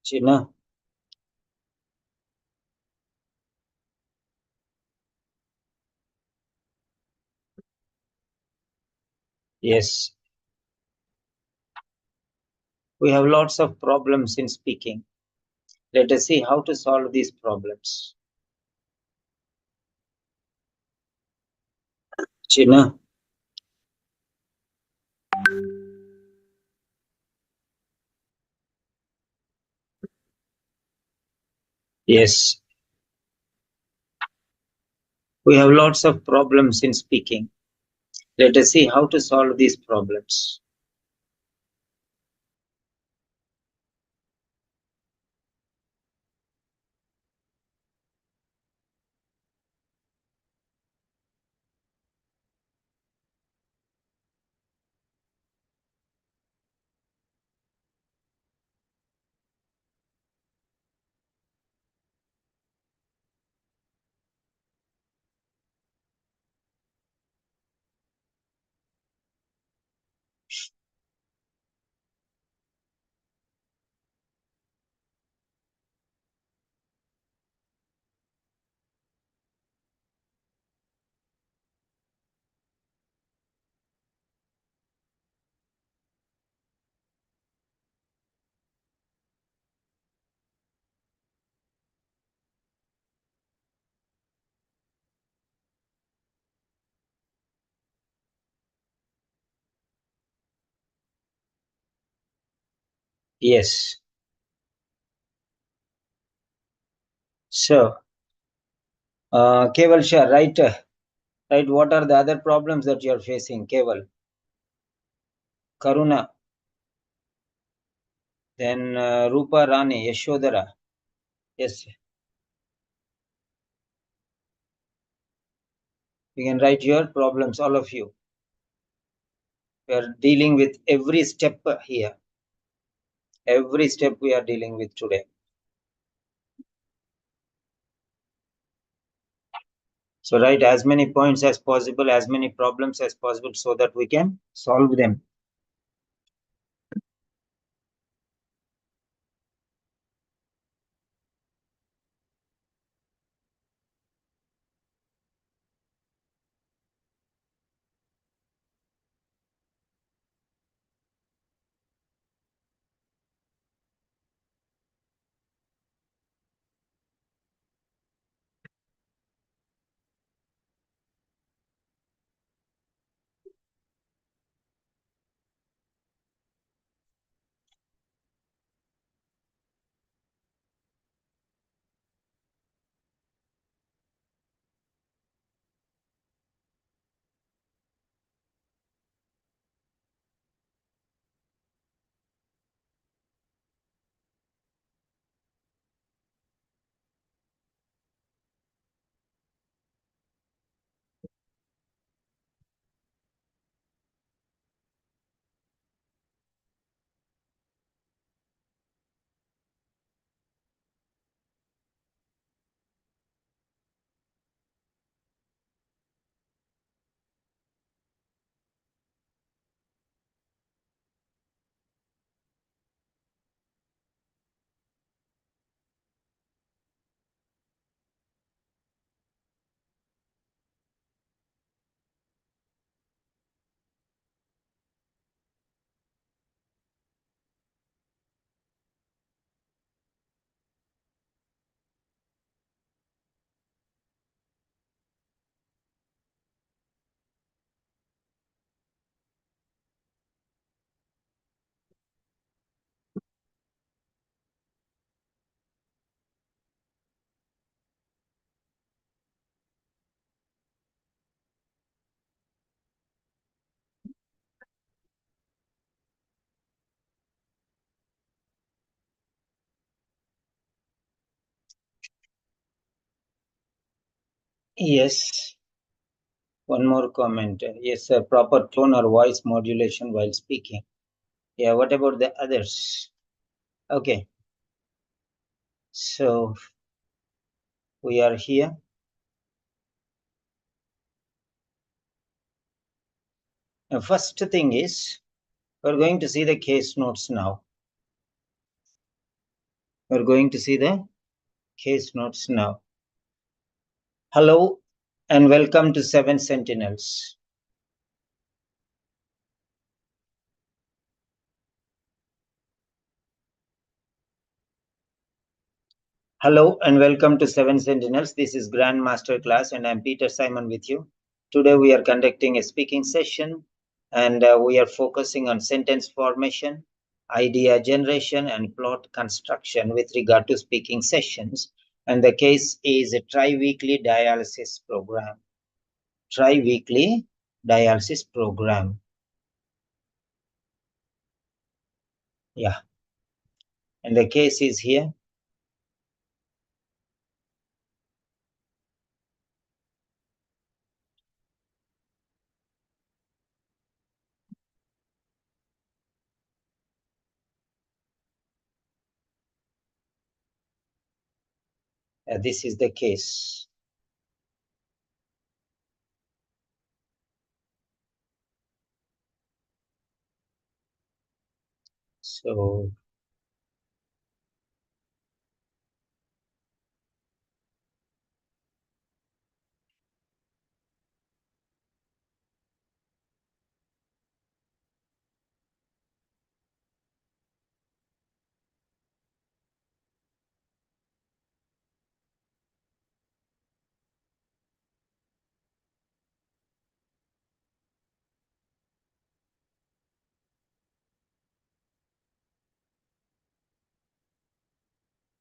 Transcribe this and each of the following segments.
China. Yes, we have lots of problems in speaking. Let us see how to solve these problems. China. Yes, we have lots of problems in speaking. Let us see how to solve these problems. Yes. So, Keval Shah, right. What are the other problems that you are facing, Keval? Karuna, then Rupa Rani, Yashodhara. Yes, you can write your problems, all of you. We are dealing with every step here. Every step we are dealing with today. So write as many points as possible, as many problems as possible, so that we can solve them. Yes. One more comment. Yes, a proper tone or voice modulation while speaking. Yeah, what about the others? Okay. So we are here. The first thing is we're going to see the case notes now. We're going to see the case notes now. Hello and welcome to Seven Sentinels. Hello and welcome to Seven Sentinels. This is Grand Master Class and I'm Peter Simon with you. Today we are conducting a speaking session and we are focusing on sentence formation, idea generation and plot construction with regard to speaking sessions. And the case is a tri-weekly dialysis program. Tri-weekly dialysis program. Yeah. And the case is here. This is the case. So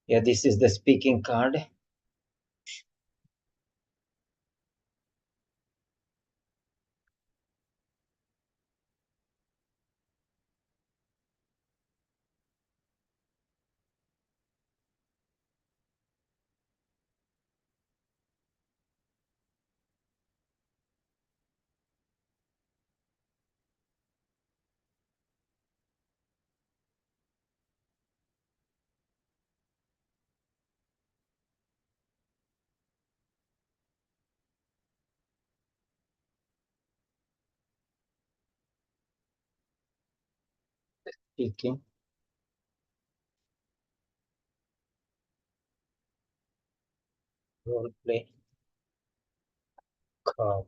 yeah, this is the speaking card. Speaking role play card.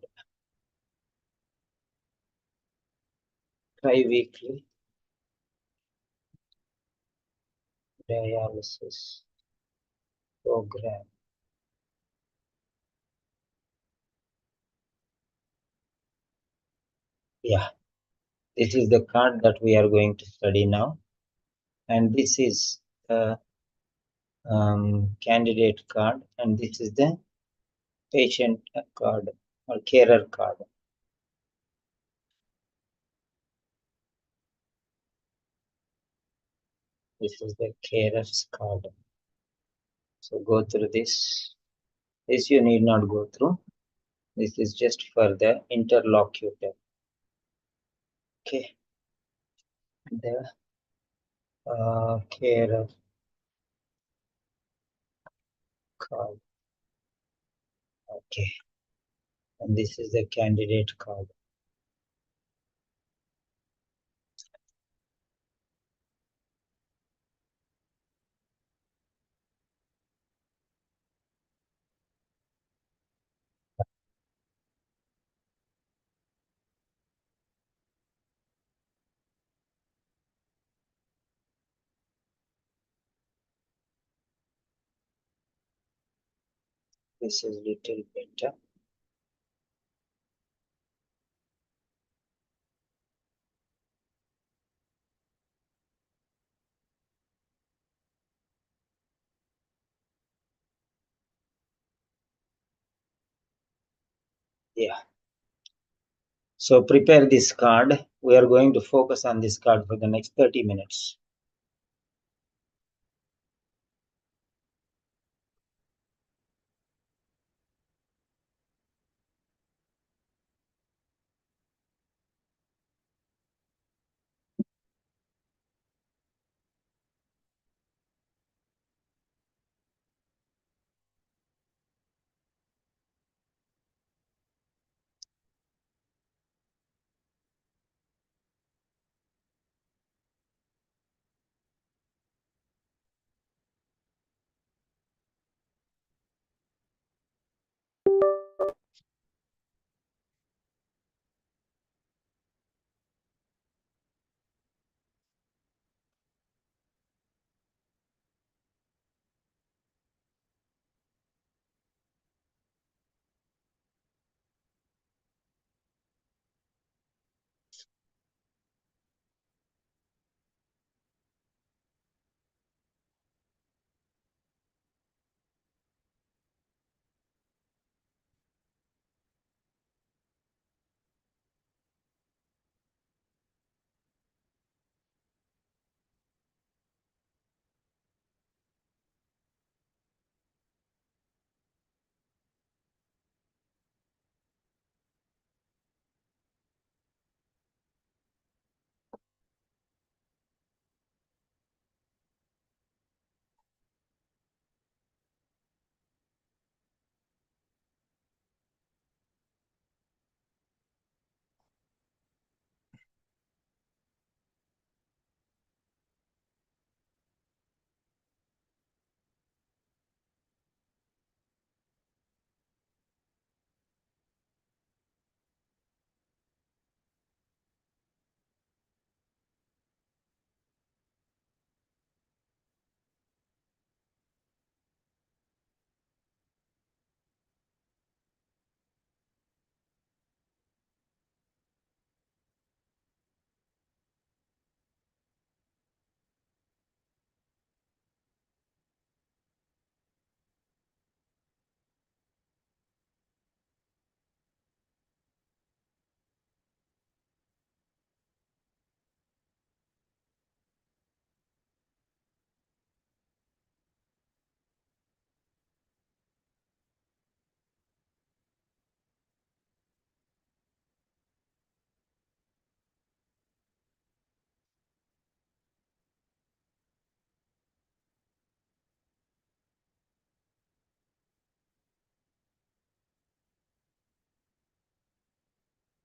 Tri-weekly dialysis program. Yeah, this is the card that we are going to study now. And this is the candidate card. And this is the patient card or carer card. This is the carer's card. So go through this. This you need not go through. This is just for the interlocutor. Okay. The carer card. Okay. And this is the candidate card. This is little better. Yeah. So prepare this card. We are going to focus on this card for the next 30 minutes.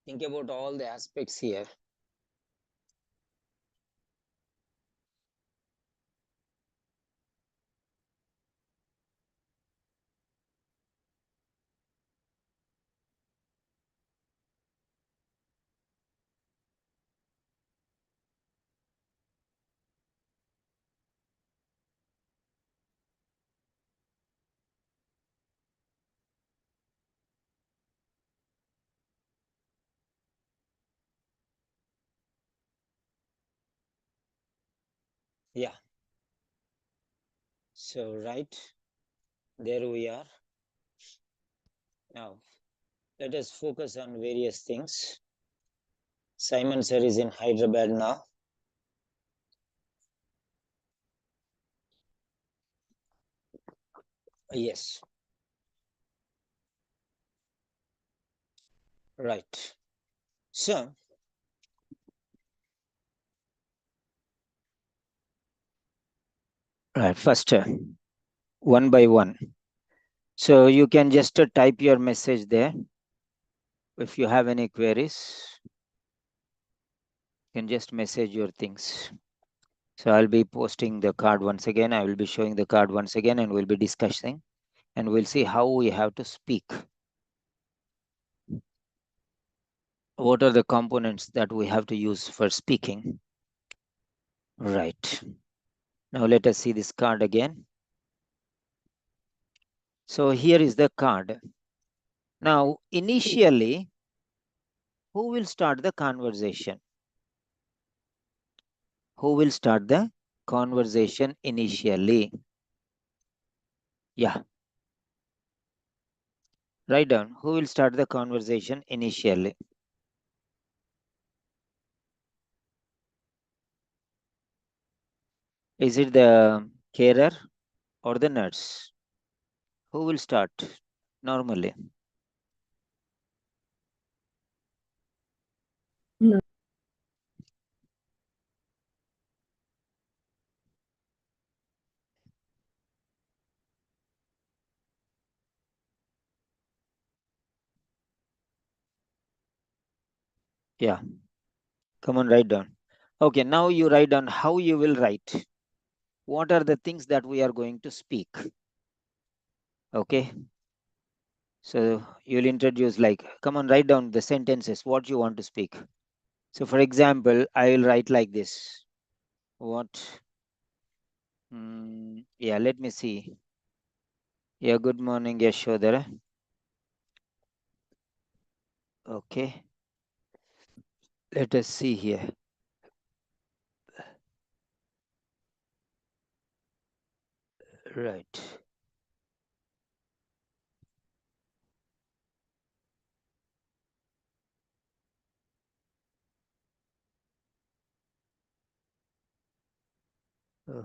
Think about all the aspects here. Yeah. So, right, there we are. Now, let us focus on various things. Simon sir is in Hyderabad now. Yes. Right. So, right, first, one by one. So, you can just type your message there. If you have any queries, you can just message your things. So, I'll be posting the card once again. I will be showing the card once again and we'll be discussing and we'll see how we have to speak. What are the components that we have to use for speaking? Right. Now let us see this card again. So here is the card. Now, initially, who will start the conversation? Who will start the conversation initially? Yeah. Write down. Who will start the conversation initially? Is it the carer or the nurse? Who will start normally? No. Yeah. Come on, write down. Okay, now you write down how you will write. What are the things that we are going to speak? Okay. So you'll introduce like, come on, write down the sentences, what you want to speak. So for example, I will write like this. What? Yeah, let me see. Yeah, good morning, Yashodhara. Okay. Let us see here. Right. Uh,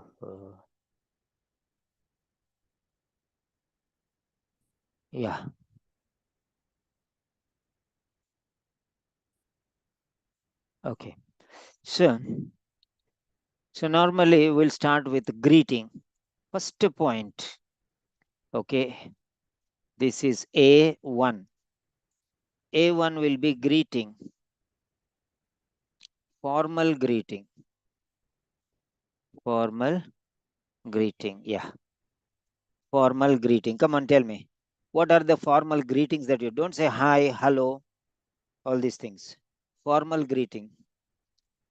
yeah. Okay. So, so normally we'll start with greeting. First point. Okay. This is A1. A1 will be greeting. Formal greeting. Formal greeting. Yeah. Formal greeting. Come on, tell me. What are the formal greetings that you don't say hi, hello, all these things? Formal greeting.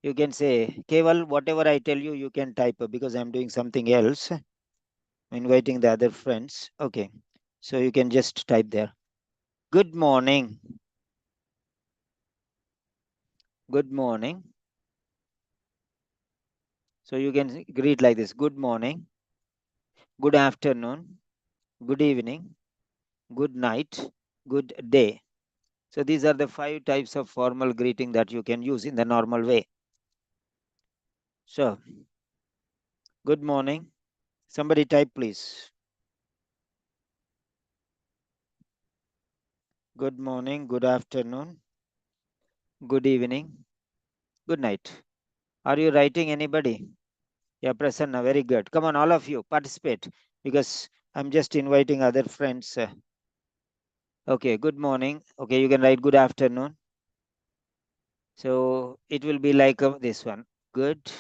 You can say, Keval, whatever I tell you, you can type because I'm doing something else. I'm inviting the other friends. Okay. So you can just type there. Good morning. Good morning. So you can greet like this. Good morning. Good afternoon. Good evening. Good night. Good day. So these are the 5 types of formal greeting that you can use in the normal way. So, good morning. Somebody type, please. Good morning, good afternoon, good evening, good night. Are you writing anybody? Yeah, Prasanna, very good. Come on, all of you, participate because I'm just inviting other friends. Okay, good morning. Okay, you can write good afternoon. So it will be like this one. Good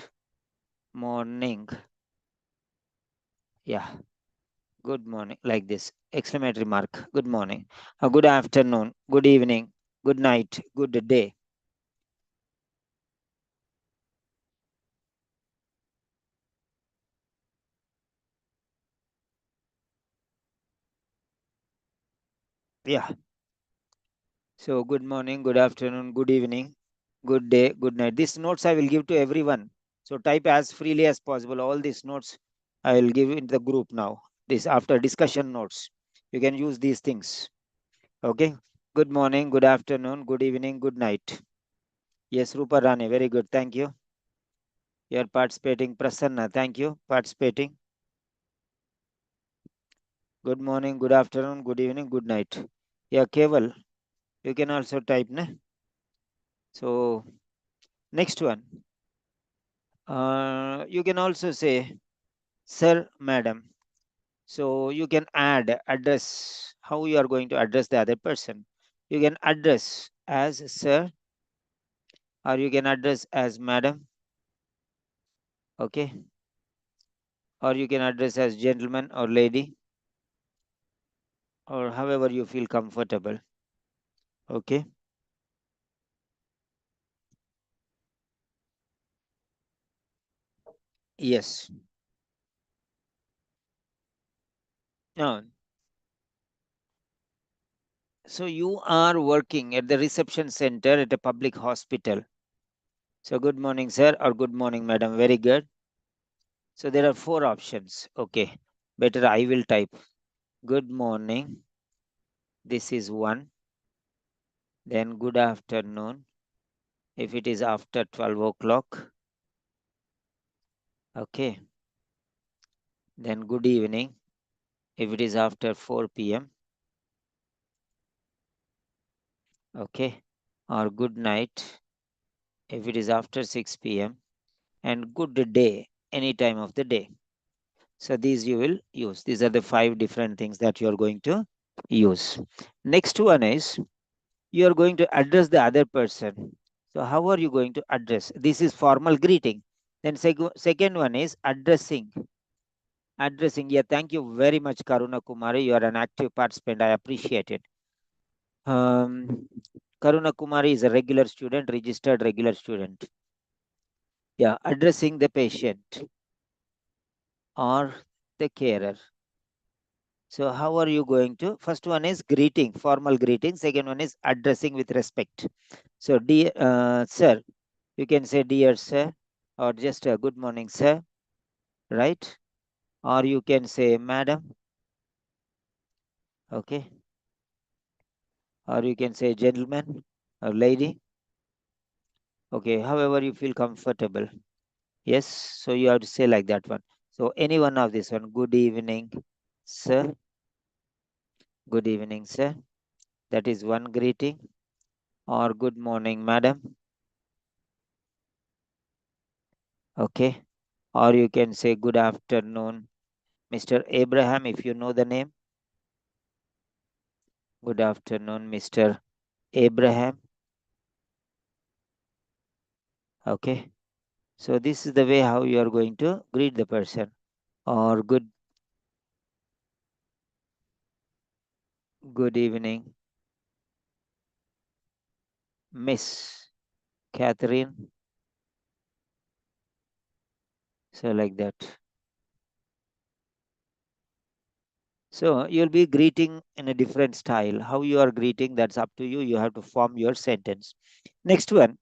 morning. Yeah. Good morning. Like this. Exclamatory mark. Good morning. Good afternoon. Good evening. Good night. Good day. Yeah. So good morning, good afternoon, good evening, good day, good night. These notes I will give to everyone. So type as freely as possible. All these notes I will give in the group now. This after discussion notes. You can use these things. Okay. Good morning, good afternoon, good evening, good night. Yes, Rupa Rani, very good. Thank you. You are participating. Prasanna, thank you. Participating. Good morning, good afternoon, good evening, good night. Yeah, Keval, you can also type. Ne? So next one. You can also say sir, madam. So you can add address how you are going to address the other person. You can address as sir or you can address as madam. Okay. Or you can address as gentleman or lady or however you feel comfortable. Okay. Yes. Now, so you are working at the reception center at a public hospital. So good morning, sir, or good morning, madam. Very good. So there are four options. Okay. Better I will type. Good morning. This is one. Then good afternoon. If it is after 12 o'clock. Okay. Then good evening. If it is after 4 p.m. Okay. Or good night. If it is after 6 p.m. And good day. Any time of the day. So these you will use. These are the five different things that you are going to use. Next one is you are going to address the other person. So how are you going to address? This is formal greeting. Then second one is addressing. Addressing. Yeah, thank you very much, Karuna Kumari. You are an active participant. I appreciate it. Karuna Kumari is a regular student, registered regular student. Yeah, addressing the patient or the carer. So how are you going to? First one is greeting, formal greeting. Second one is addressing with respect. So, dear sir, you can say dear sir, or just good morning, sir, right? Or you can say madam, okay? Or you can say gentleman or lady, okay? However you feel comfortable. Yes, so you have to say like that one. So any one of this one. Good evening, sir. Good evening, sir. That is one greeting. Or good morning, madam. Okay. Or you can say good afternoon, Mr. Abraham, if you know the name. Good afternoon, Mr. Abraham. Okay. So this is the way how you are going to greet the person. Or good evening, Miss Catherine. So like that. So you'll be greeting in a different style. How you are greeting, that's up to you. You have to form your sentence. Next one,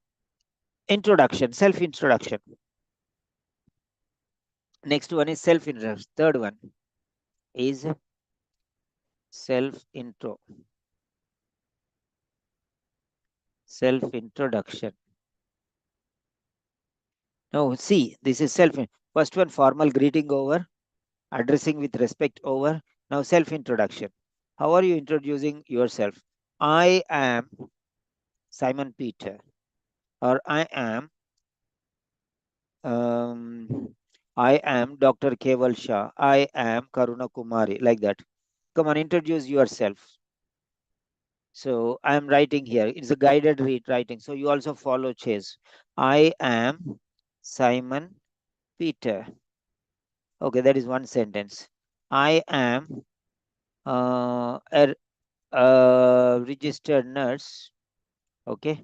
introduction, self-introduction. Next one is self-introduction. Third one is self-intro. Self-introduction. No, see, this is self. First one, formal greeting over, addressing with respect over. Now, self-introduction. How are you introducing yourself? I am Simon Peter, or I am Dr. Keval Shah. I am Karuna Kumari, like that. Come on, introduce yourself. So I am writing here. It's a guided read writing. So you also follow Chase. I am Simon Peter. Okay, that is one sentence. I am a registered nurse. Okay.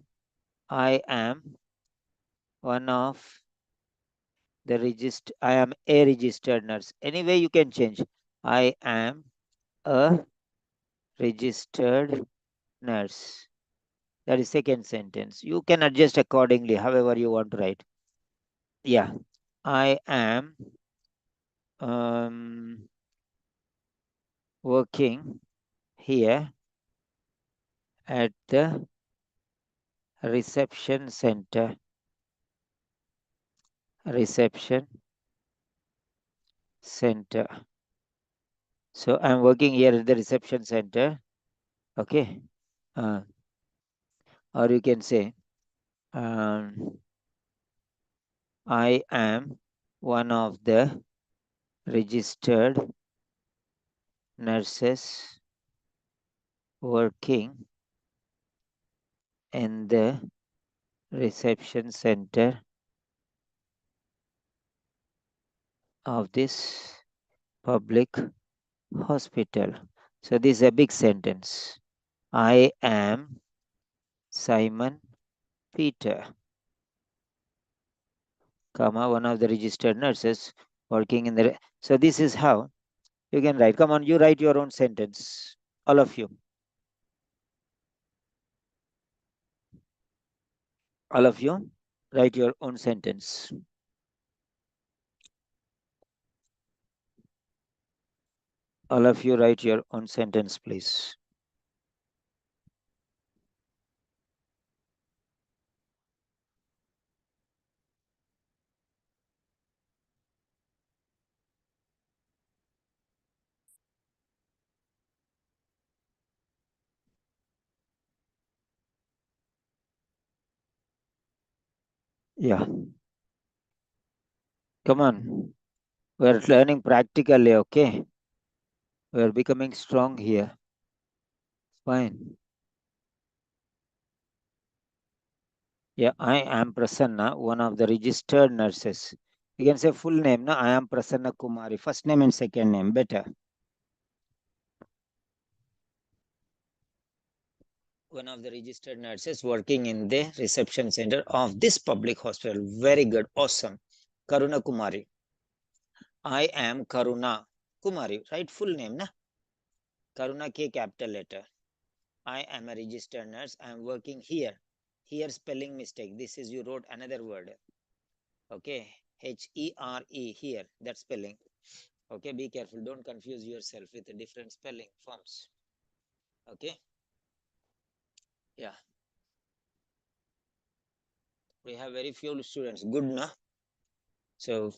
I am one of I am a registered nurse. Anyway, you can change. I am a registered nurse. That is second sentence. You can adjust accordingly, however you want to write. Yeah. I am working here at the reception center. Reception center. So I'm working here at the reception center. Okay. Or you can say, I am one of the registered nurses working in the reception center of this public hospital. So this is a big sentence. I am Simon Peter, comma, one of the registered nurses working in the. So this is how you can write. Come on, you write your own sentence. All of you. All of you, write your own sentence. All of you, write your own sentence, please. Yeah. Come on. We're learning practically, okay? We're becoming strong here. Fine. Yeah, I am Prasanna, one of the registered nurses. You can say full name, no? I am Prasanna Kumari. First name and second name, better. One of the registered nurses working in the reception center of this public hospital. Very good. Awesome. Karuna Kumari. I am Karuna Kumari. Right? Full name, na? Karuna K capital letter. I am a registered nurse. I am working here. Here spelling mistake. This is you wrote another word. Okay. Here. Here. That spelling. Okay. Be careful. Don't confuse yourself with the different spelling forms. Okay. Yeah. We have very few students. Good, no? So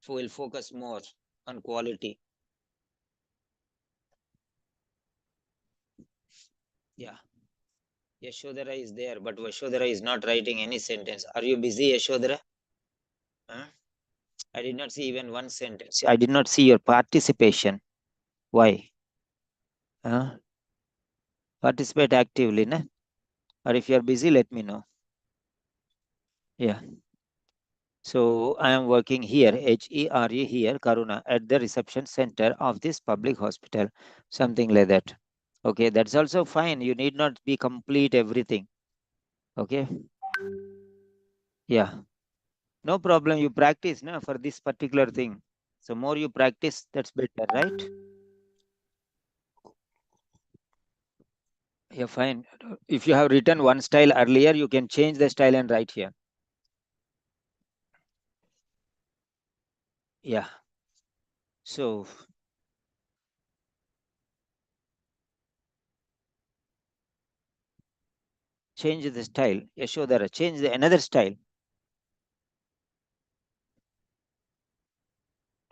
we'll focus more on quality. Yeah. Yashodhara is there, but Yashodhara is not writing any sentence. Are you busy, Yashodhara? Huh? I did not see even one sentence. I did not see your participation. Why? Huh? Participate actively, na? Or if you are busy, let me know. Yeah. So I am working here, HERE here, Karuna, at the reception center of this public hospital. Something like that. Okay, that's also fine. You need not be complete everything. Okay. Yeah. No problem. You practice na, for this particular thing. So more you practice, that's better, right? Yeah, fine. If you have written one style earlier, you can change the style and write here. Yeah. So change the style. Yashodhara, change the another style.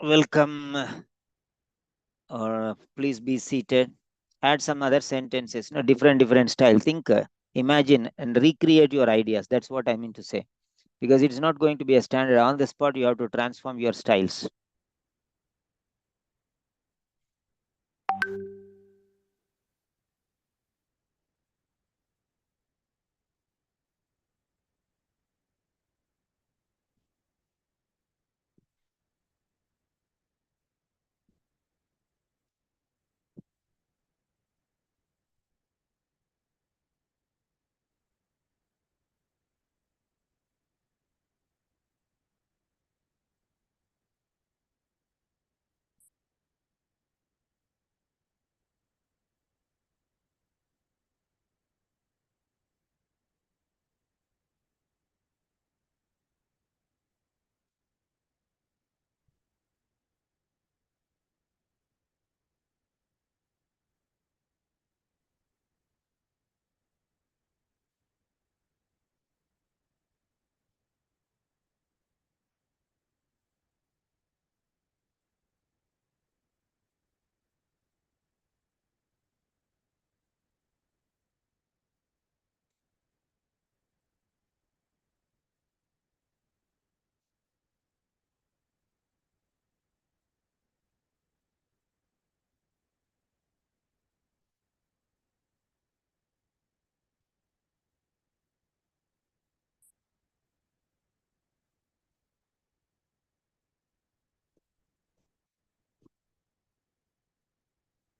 Welcome, or please be seated. Add some other sentences, no, different style. Think, imagine, and recreate your ideas. That's what I mean to say. Because it's not going to be a standard on the spot. You have to transform your styles.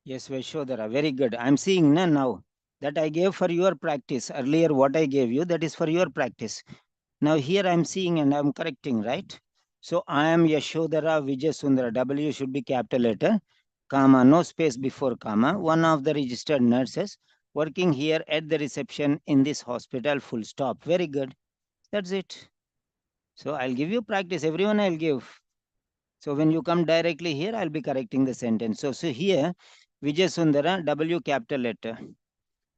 Yes, Vaishodhara, very good. I'm seeing now that I gave for your practice. Earlier, what I gave you, that is for your practice. Now here I'm seeing and I'm correcting, right? So I am Yashodhara Vijay Sundara. W should be capital letter, comma, no space before comma. One of the registered nurses working here at the reception in this hospital, full stop. Very good. That's it. So I'll give you practice. Everyone I'll give. So when you come directly here, I'll be correcting the sentence. So here, Vijay Sundara, W capital letter.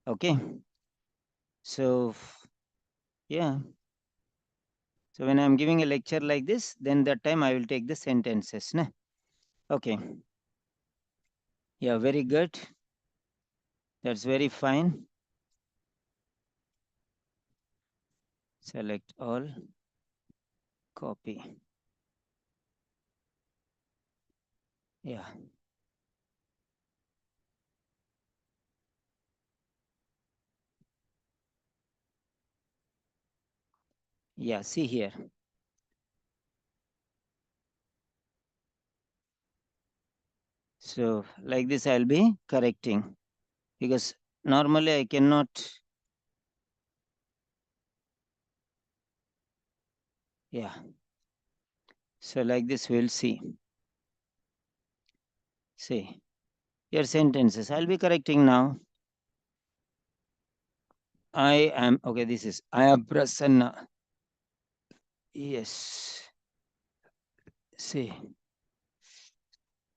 Okay. So yeah. So when I'm giving a lecture like this, then that time I will take the sentences. Na? Okay. Yeah, very good. That's very fine. Select all. Copy. Yeah. Yeah, see here. So like this I'll be correcting because normally I cannot. Yeah. So like this we'll see. See. Your sentences. I'll be correcting now. I am okay. This is I am Prasanna. Yes. See.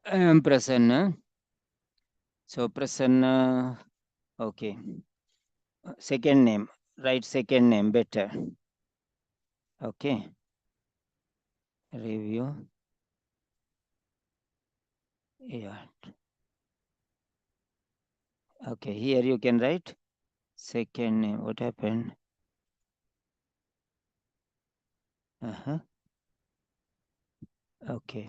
I am Prasanna. So Prasanna. Okay. Second name. Write second name better. Okay. Review. Yeah. Okay. Here you can write second name. What happened? Uh-huh. Okay.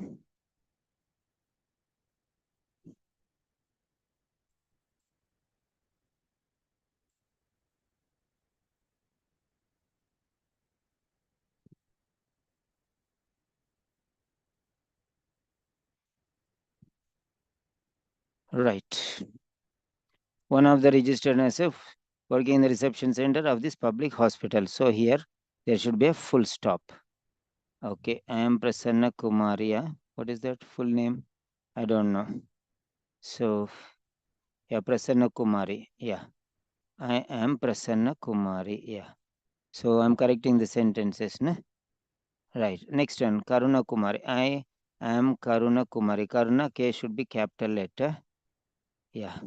Right. One of the registered nurses working in the reception center of this public hospital. So here there should be a full stop. Okay. I am Prasanna Kumaria. What is that full name? I don't know. So yeah, Prasanna Kumari. Yeah. I am Prasanna Kumari. Yeah. So I'm correcting the sentences. Na? Right. Next one, Karuna Kumari. I am Karuna Kumari. Karuna K should be capital letter. Yeah.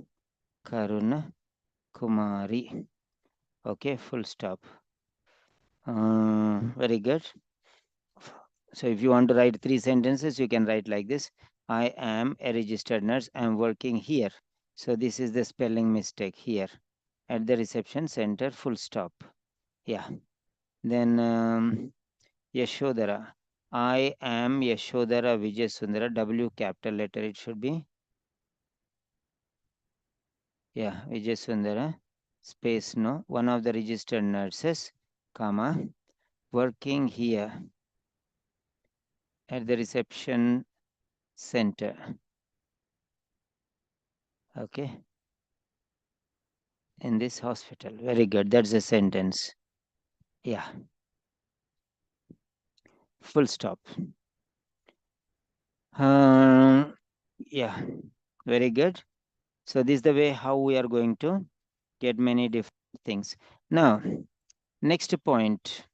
Karuna Kumari. Okay, full stop. Very good. So if you want to write three sentences, you can write like this. I am a registered nurse. I am working here. So this is the spelling mistake here at the reception center, full stop. Yeah. Then Yashodhara. I am Yashodhara Vijay Sundara. W capital letter it should be. Yeah, Vijay Sundara. Space no. One of the registered nurses, comma, working here at the reception center. Okay. In this hospital. Very good. That's a sentence. Yeah. Full stop. Yeah. Very good. So this is the way how we are going to get many different things. Now, next point.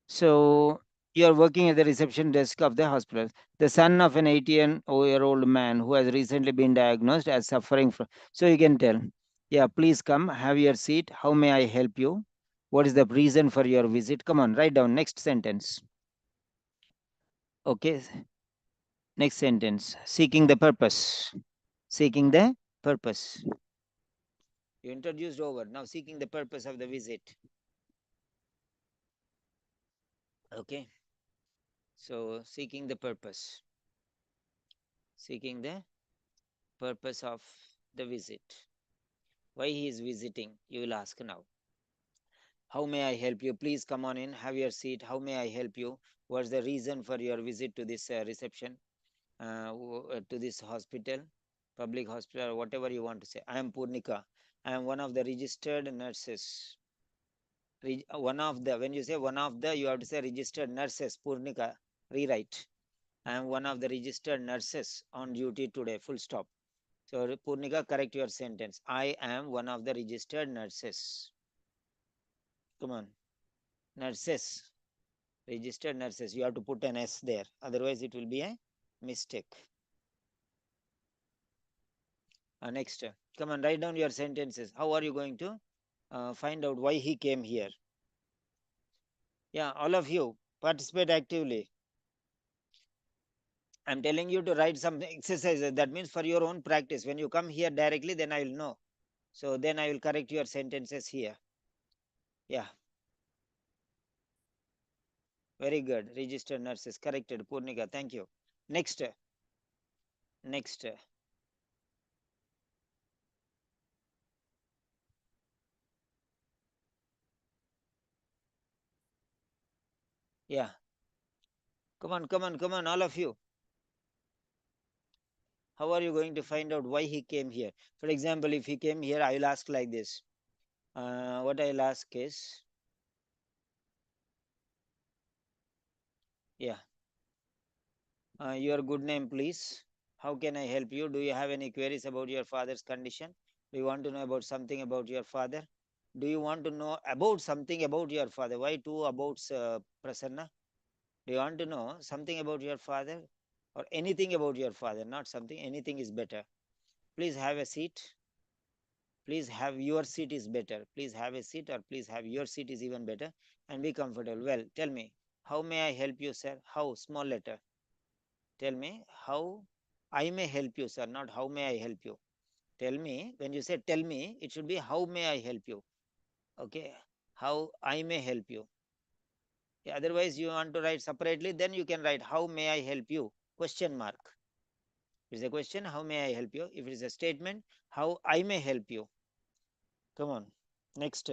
So you are working at the reception desk of the hospital. The son of an 80-year-old man who has recently been diagnosed as suffering from. So you can tell, yeah, please come, have your seat. How may I help you? What is the reason for your visit? Come on, write down next sentence. Okay, next sentence. Seeking the purpose. Seeking the purpose. You introduced over. Now seeking the purpose of the visit. Okay. So seeking the purpose. Seeking the purpose of the visit. Why he is visiting? You will ask now. How may I help you? Please come on in. Have your seat. How may I help you? What's the reason for your visit to this reception, to this hospital? public hospital, or whatever you want to say. I am Purnika. I am one of the registered nurses. One of the, when you say one of the, you have to say registered nurses. Purnika, rewrite. I am one of the registered nurses on duty today. Full stop. So Purnika, correct your sentence. I am one of the registered nurses. Come on. Nurses. Registered nurses. You have to put an S there. Otherwise, it will be a mistake. Next. Come on, write down your sentences. How are you going to find out why he came here? Yeah, all of you participate actively. I'm telling you to write some exercises. That means for your own practice. When you come here directly, then I will know. So then I will correct your sentences here. Yeah. Very good. Registered nurses. Corrected. Purnika. Thank you. Next. Next. Yeah. Come on, come on, come on, all of you. How are you going to find out why he came here? For example, if he came here, I will ask like this. What I'll ask is, yeah, your good name, please. How can I help you? Do you have any queries about your father's condition? Do you want to know about something about your father? Do you want to know about something about your father? Why two abouts, Prasanna? Do you want to know something about your father or anything about your father? Not something, anything is better. Please have a seat. Please have your seat is better. Please have a seat or please have your seat is even better and be comfortable. Well, tell me, how may I help you, sir? How? Small letter. Tell me how I may help you, sir, not how may I help you. Tell me, when you say tell me, it should be how may I help you. Okay, how I may help you. Yeah, otherwise, you want to write separately, then you can write how may I help you? Question mark. If it's a question, how may I help you? If it is a statement, how I may help you. Come on. Next.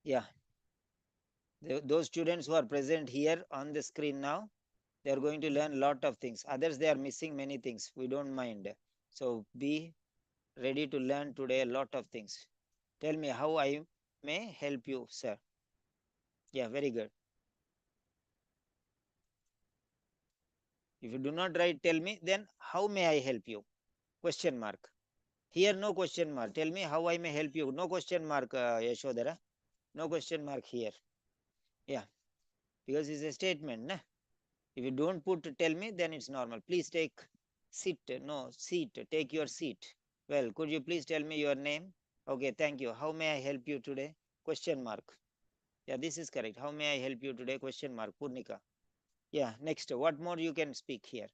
Yeah. Those students who are present here on the screen now, they are going to learn a lot of things. Others, they are missing many things. We don't mind. So be ready to learn today a lot of things. Tell me how I may help you, sir. Yeah, very good. If you do not write tell me, then how may I help you? Question mark. Here, no question mark. Tell me how I may help you. No question mark, Yashodhara. No question mark here. Yeah, because it's a statement. Nah? If you don't put tell me, then it's normal. Please take seat. No, seat. Take your seat. Well, could you please tell me your name? Okay, thank you. How may I help you today? Question mark. Yeah, this is correct. How may I help you today? Question mark. Purnika. Yeah, next. What more you can speak here?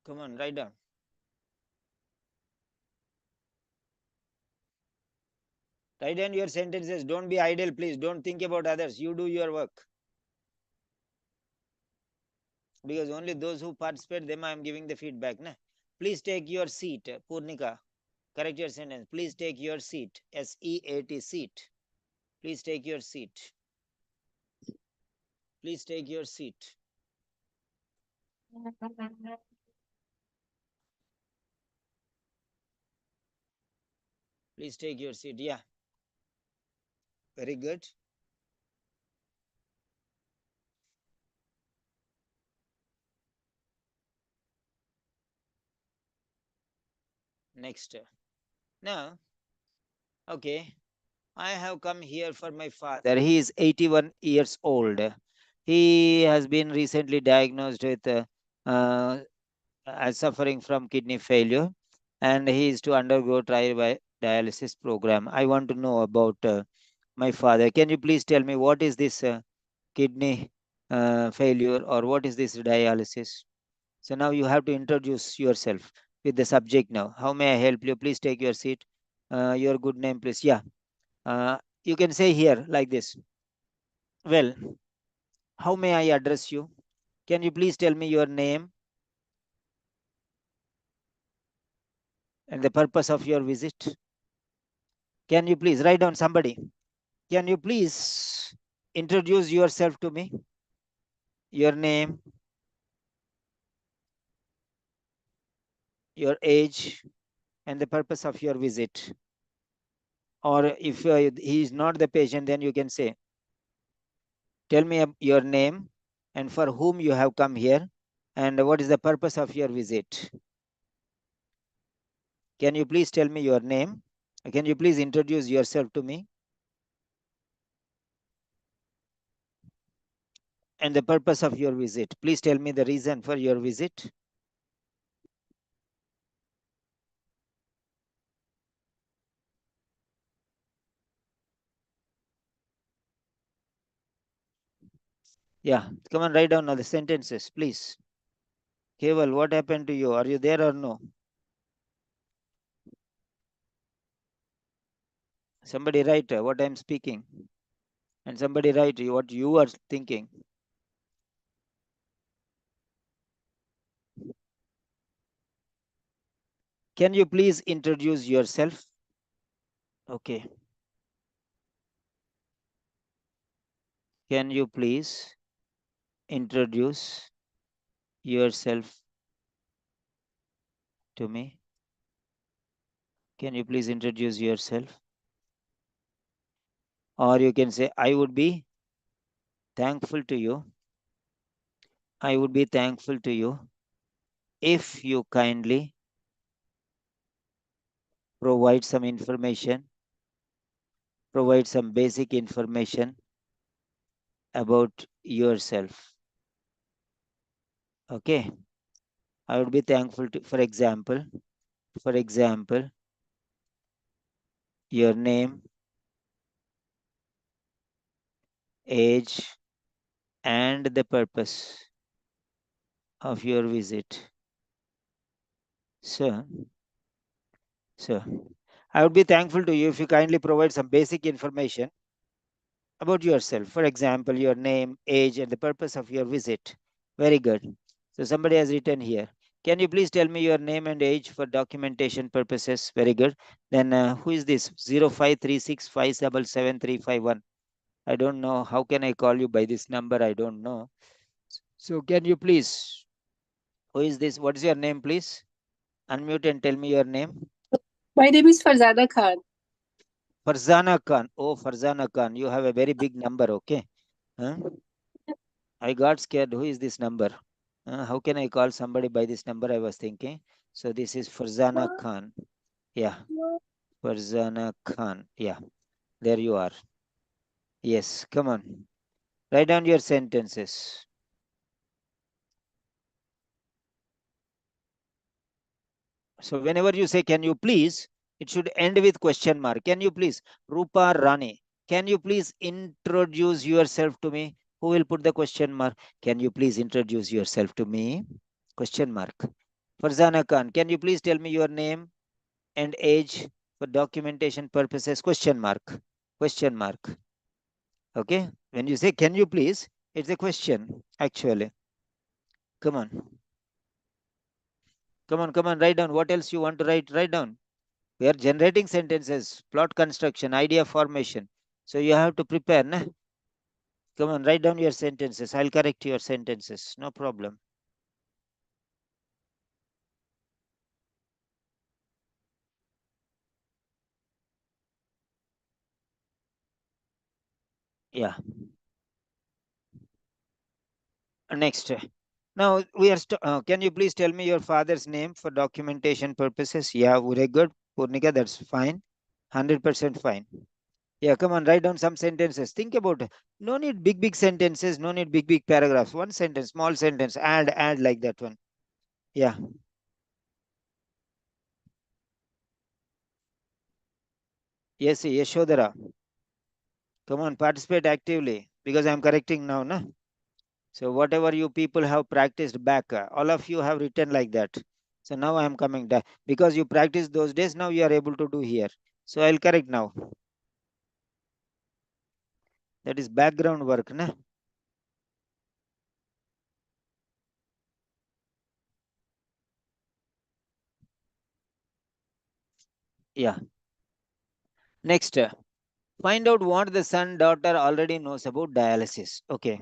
Come on, write down. Write down your sentences. Don't be idle, please. Don't think about others. You do your work. Because only those who participate, them I am giving the feedback. Nah? Please take your seat. Purnika. Correct your sentence. Please take your seat. SEAT, seat. Please take your seat. Please take your seat. Please take your seat. Yeah. Very good. Next. Now, okay. I have come here for my father. He is 81 years old. He has been recently diagnosed with uh, suffering from kidney failure and he is to undergo trial by dialysis program. I want to know about my father. Can you please tell me what is this kidney failure or what is this dialysis? So now you have to introduce yourself with the subject now. How may I help you? Please take your seat. Your good name, please. Yeah. You can say here like this. Well, how may I address you? Can you please tell me your name and the purpose of your visit? Can you please write down somebody? Can you please introduce yourself to me? Your name, your age, and the purpose of your visit. Or if he is not the patient, then you can say, tell me your name and for whom you have come here and what is the purpose of your visit. Can you please tell me your name? Can you please introduce yourself to me? And the purpose of your visit. Please tell me the reason for your visit. Yeah, come on, write down all the sentences, please. Keval, what happened to you? Are you there or no? Somebody write what I'm speaking. And somebody write what you are thinking. Can you please introduce yourself? Okay. Can you please introduce yourself to me? Can you please introduce yourself? Or you can say, I would be thankful to you. I would be thankful to you if you kindly provide some information, provide some basic information about yourself. Okay. I would be thankful to, for example, your name, age, and the purpose of your visit. So, so I would be thankful to you if you kindly provide some basic information about yourself. For example, your name, age, and the purpose of your visit. Very good. So somebody has written here. Can you please tell me your name and age for documentation purposes? Very good. Then who is this? 0536577351. I don't know. How can I call you by this number? I don't know. So can you please, who is this? What is your name, please? Unmute and tell me your name. My name is Farzana Khan. Farzana Khan. Oh, Farzana Khan. You have a very big number, okay? Huh? I got scared. Who is this number? How can I call somebody by this number? I was thinking. So this is Farzana Khan. Yeah. Farzana Khan. Yeah. There you are. Yes. Come on. Write down your sentences. So whenever you say, can you please, it should end with question mark. Can you please? Rupa Rani. Can you please introduce yourself to me? Who will put the question mark? Can you please introduce yourself to me? Question mark. Farzana Khan. Can you please tell me your name and age for documentation purposes? Question mark. Question mark. Okay. When you say, can you please, it's a question actually. Come on. Come on, come on, write down. What else you want to write? Write down. We are generating sentences, plot construction, idea formation. So you have to prepare. Nah? Come on, write down your sentences. I'll correct your sentences. No problem. Yeah. Next. Now we are. Can you please tell me your father's name for documentation purposes? Yeah, very good. Purnika, that's fine. 100% fine. Yeah, come on, write down some sentences. Think about it. No need big sentences. No need big paragraphs. One sentence, small sentence. Add like that one. Yeah. Yes, Yashodhara. Come on, participate actively because I'm correcting now. Na? So whatever you people have practiced back, all of you have written like that. So now I am coming back because you practiced those days. Now you are able to do here. So I'll correct now. That is background work, na? Yeah. Next, find out what the son daughter already knows about dialysis. Okay.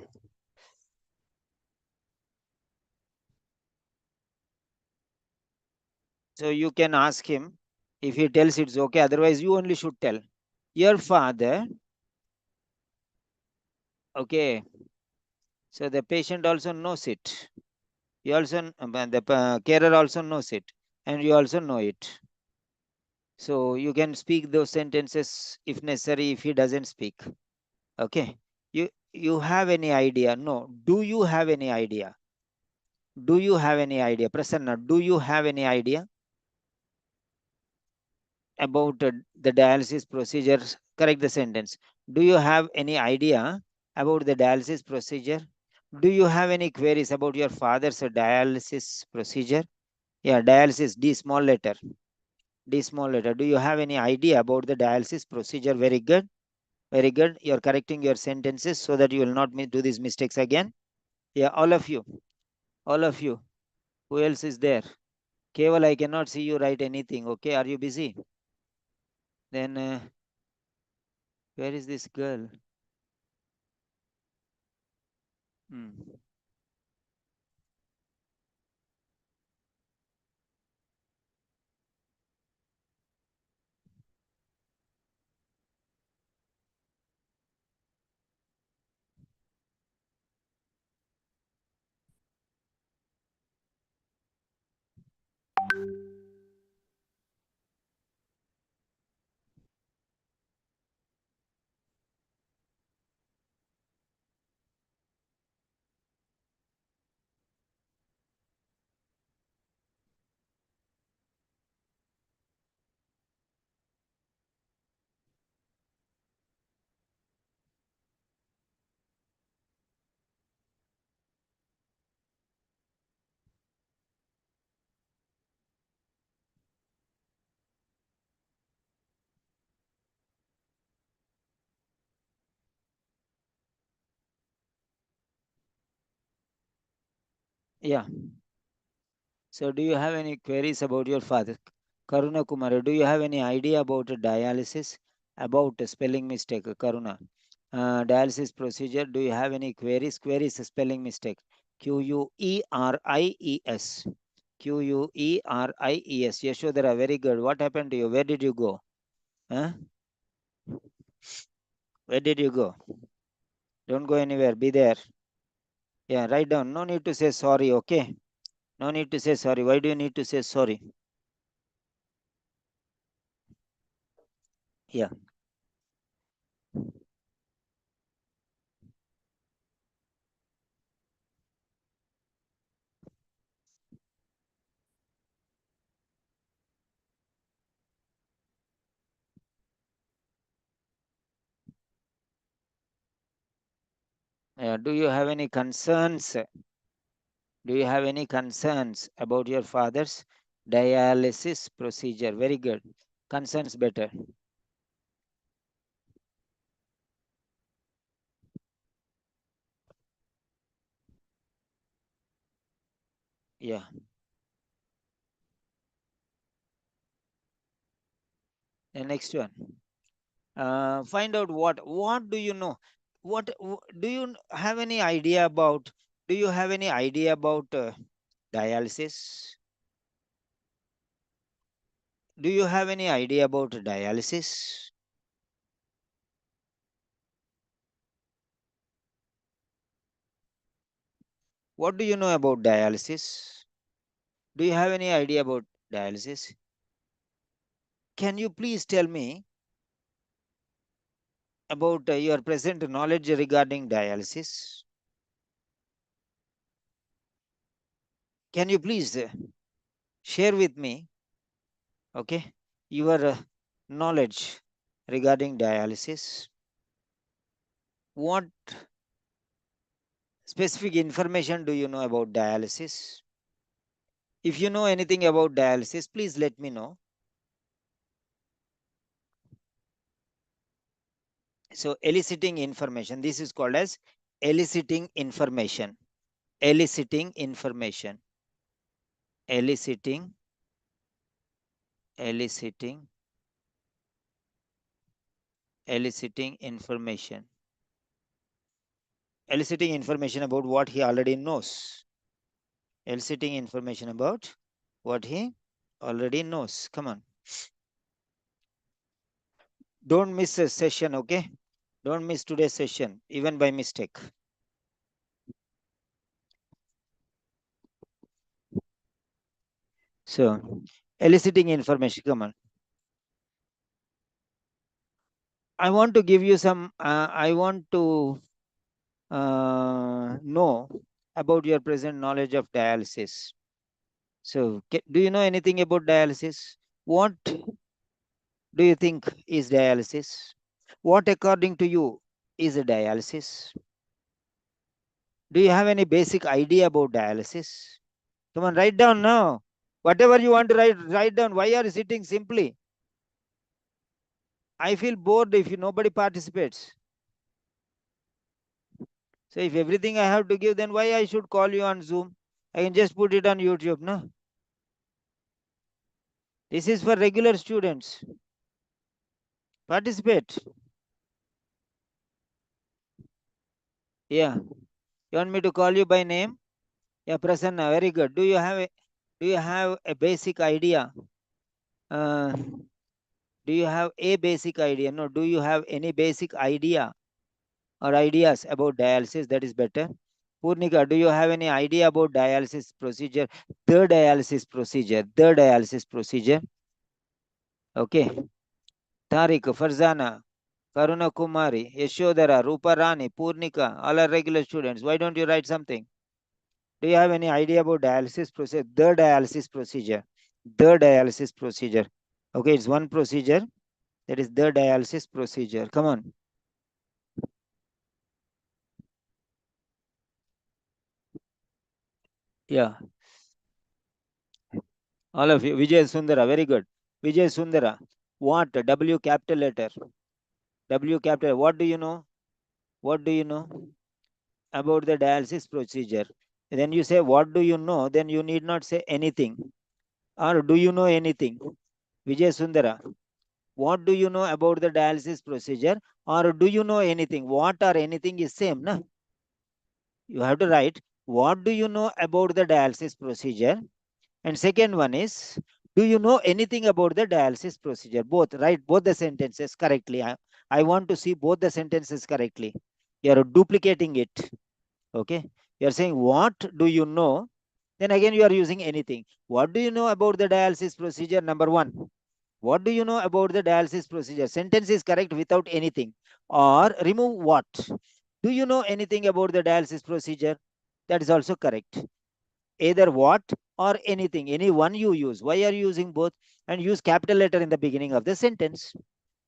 So you can ask him. If he tells it's okay, otherwise you only should tell. Your father, okay. So the patient also knows it. You also, the carer also knows it, and you also know it. So you can speak those sentences if necessary. If he doesn't speak, okay. You have any idea? No. Do you have any idea? Do you have any idea, Prasanna? Do you have any idea about the dialysis procedure? Correct the sentence. Do you have any idea about the dialysis procedure? Do you have any queries about your father's dialysis procedure? Yeah, dialysis, D small letter. D small letter. Do you have any idea about the dialysis procedure? Very good. Very good. You're correcting your sentences so that you will not do these mistakes again. Yeah, all of you. All of you. Who else is there? Keval, I cannot see you write anything. Okay, are you busy? Then, where is this girl? Hmm. Yeah. So, do you have any queries about your father? Karuna Kumar, do you have any idea about dialysis? About spelling mistake, Karuna. Dialysis procedure, do you have any queries? Queries, spelling mistake. Queries. Queries. Yashodhara, very good. What happened to you? Where did you go? Huh? Where did you go? Don't go anywhere. Be there. Yeah, write down. No need to say sorry, okay? No need to say sorry. Why do you need to say sorry? Yeah. Do you have any concerns? Do you have any concerns about your father's dialysis procedure? Very good. Concerns better. Yeah. The next one. Find out what do you know? Do you have any idea about? Do you have any idea about dialysis? Do you have any idea about dialysis? What do you know about dialysis? Do you have any idea about dialysis? Can you please tell me about your present knowledge regarding dialysis? Can you please share with me, okay, your knowledge regarding dialysis? What specific information do you know about dialysis? If you know anything about dialysis, please let me know. So eliciting information. This is called as eliciting information. Eliciting information. Eliciting. Eliciting. Eliciting information. Eliciting information about what he already knows. Eliciting information about what he already knows. Come on. Don't miss a session, okay? Don't miss today's session, even by mistake. So, eliciting information. Come on. I want to give you some, I want to know about your present knowledge of dialysis. So, do you know anything about dialysis? What do you think is dialysis? What, according to you, is a dialysis? Do you have any basic idea about dialysis? Come on, write down now. Whatever you want to write down. Why are you sitting simply? I feel bored if nobody participates. So if everything I have to give, then why I should call you on Zoom? I can just put it on YouTube, no? This is for regular students. Participate. Yeah. You want me to call you by name? Yeah, Prasanna, very good. Do you have a basic idea? Uh, do you have a basic idea? No, do you have any basic idea or ideas about dialysis? That is better. Purnika, do you have any idea about dialysis procedure? The dialysis procedure. The dialysis procedure. Okay. Tariq, Farzana, Karuna Kumari, Yashodhara, Rupa Rani, Purnika, all are regular students. Why don't you write something? Do you have any idea about dialysis procedure? The dialysis procedure. The dialysis procedure. Okay, it's one procedure. That is the dialysis procedure. Come on. Yeah. All of you. Vijay Sundara, very good. Vijay Sundara. What? W capital letter. W capital. What do you know? What do you know about the dialysis procedure? Then you say, what do you know? Then you need not say anything. Or do you know anything? Vijay Sundara. What do you know about the dialysis procedure? Or do you know anything? What or anything is same, na? You have to write, what do you know about the dialysis procedure? And second one is, do you know anything about the dialysis procedure? Both, write both the sentences correctly. I want to see both the sentences correctly. You are duplicating it. Okay. You are saying, what do you know? Then again, you are using anything. What do you know about the dialysis procedure? Number one. What do you know about the dialysis procedure? Sentence is correct without anything. Or remove what? Do you know anything about the dialysis procedure? That is also correct. Either what or anything. Any one you use. Why are you using both? And use capital letter in the beginning of the sentence.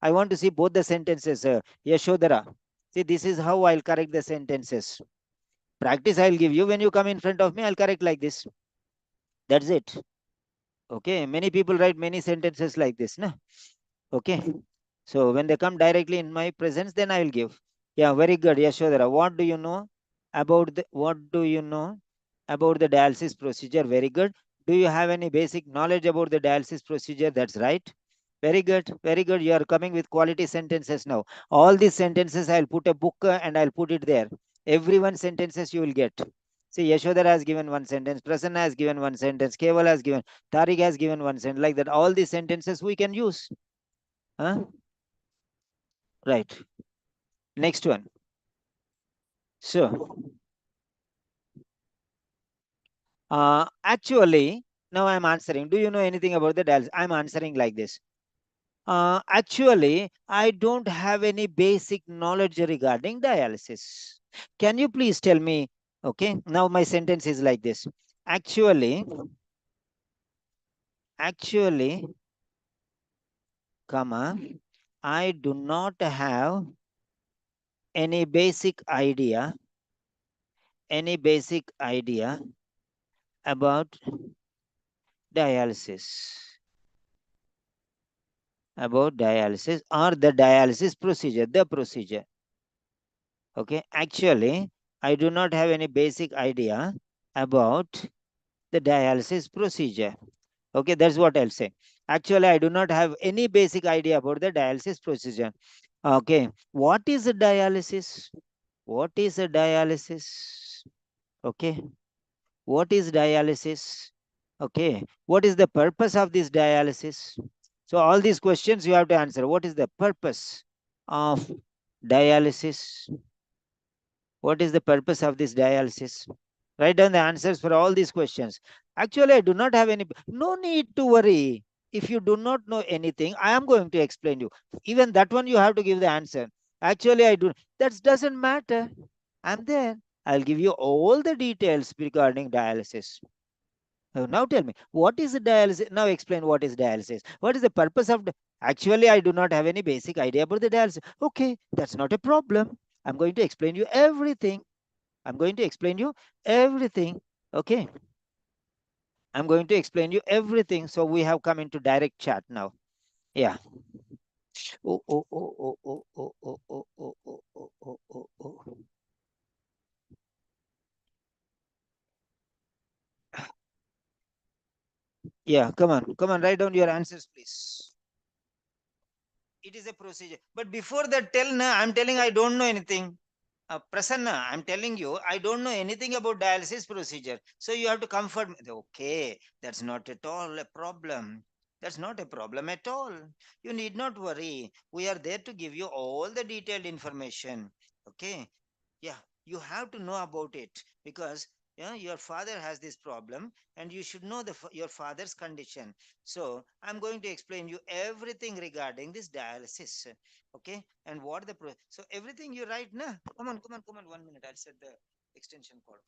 I want to see both the sentences. Yashodhara. See, this is how I'll correct the sentences. Practice I'll give you. When you come in front of me, I'll correct like this. That's it. Okay. Many people write many sentences like this. Na? Okay. So when they come directly in my presence, then I will give. Yeah, very good. Yashodhara. What do you know about the dialysis procedure? Very good. Do you have any basic knowledge about the dialysis procedure? That's right. Very good. Very good. You are coming with quality sentences now. All these sentences, I'll put a book and I'll put it there. Every one sentences you will get. See, Yashodhara has given one sentence, Prasanna has given one sentence, Keval has given, Tariq has given one sentence. Like that, all these sentences we can use. Huh? Right. Next one. So, actually, now I'm answering. Do you know anything about the dialysis? I'm answering like this. Actually, I don't have any basic knowledge regarding dialysis. Can you please tell me? Okay, now my sentence is like this. Actually, comma, I do not have any basic idea about dialysis. about dialysis or the dialysis procedure, the procedure. Okay, actually, I do not have any basic idea about the dialysis procedure. Okay, that's what I'll say. Actually, I do not have any basic idea about the dialysis procedure. Okay, what is a dialysis? What is a dialysis? Okay, what is dialysis? Okay, what is the purpose of this dialysis? So, all these questions you have to answer. What is the purpose of dialysis? What is the purpose of this dialysis? Write down the answers for all these questions. Actually, I do not have any. No need to worry. If you do not know anything, I am going to explain you. Even that one you have to give the answer. Actually, I do. That doesn't matter. I'm there. I'll give you all the details regarding dialysis. Now tell me, what is dialysis? Now explain what is dialysis. What is the purpose of? Actually, I do not have any basic idea about the dialysis. Okay, that's not a problem. I'm going to explain you everything. I'm going to explain you everything. Okay. I'm going to explain you everything. So we have come into direct chat now. Yeah. Oh, oh, oh, oh, oh, oh, oh, oh, oh, oh, oh, oh, oh, oh. Yeah, come on. Come on, write down your answers, please. It is a procedure. But before that, tell na, I'm telling I don't know anything. Prasanna, I'm telling you, I don't know anything about dialysis procedure. So you have to comfort me. Okay, that's not at all a problem. That's not a problem at all. You need not worry. We are there to give you all the detailed information. Okay. Yeah, you have to know about it because yeah, your father has this problem and you should know your father's condition. So I'm going to explain you everything regarding this dialysis. Okay, and what so everything you write now. Come on, 1 minute. I'll set the extension cord.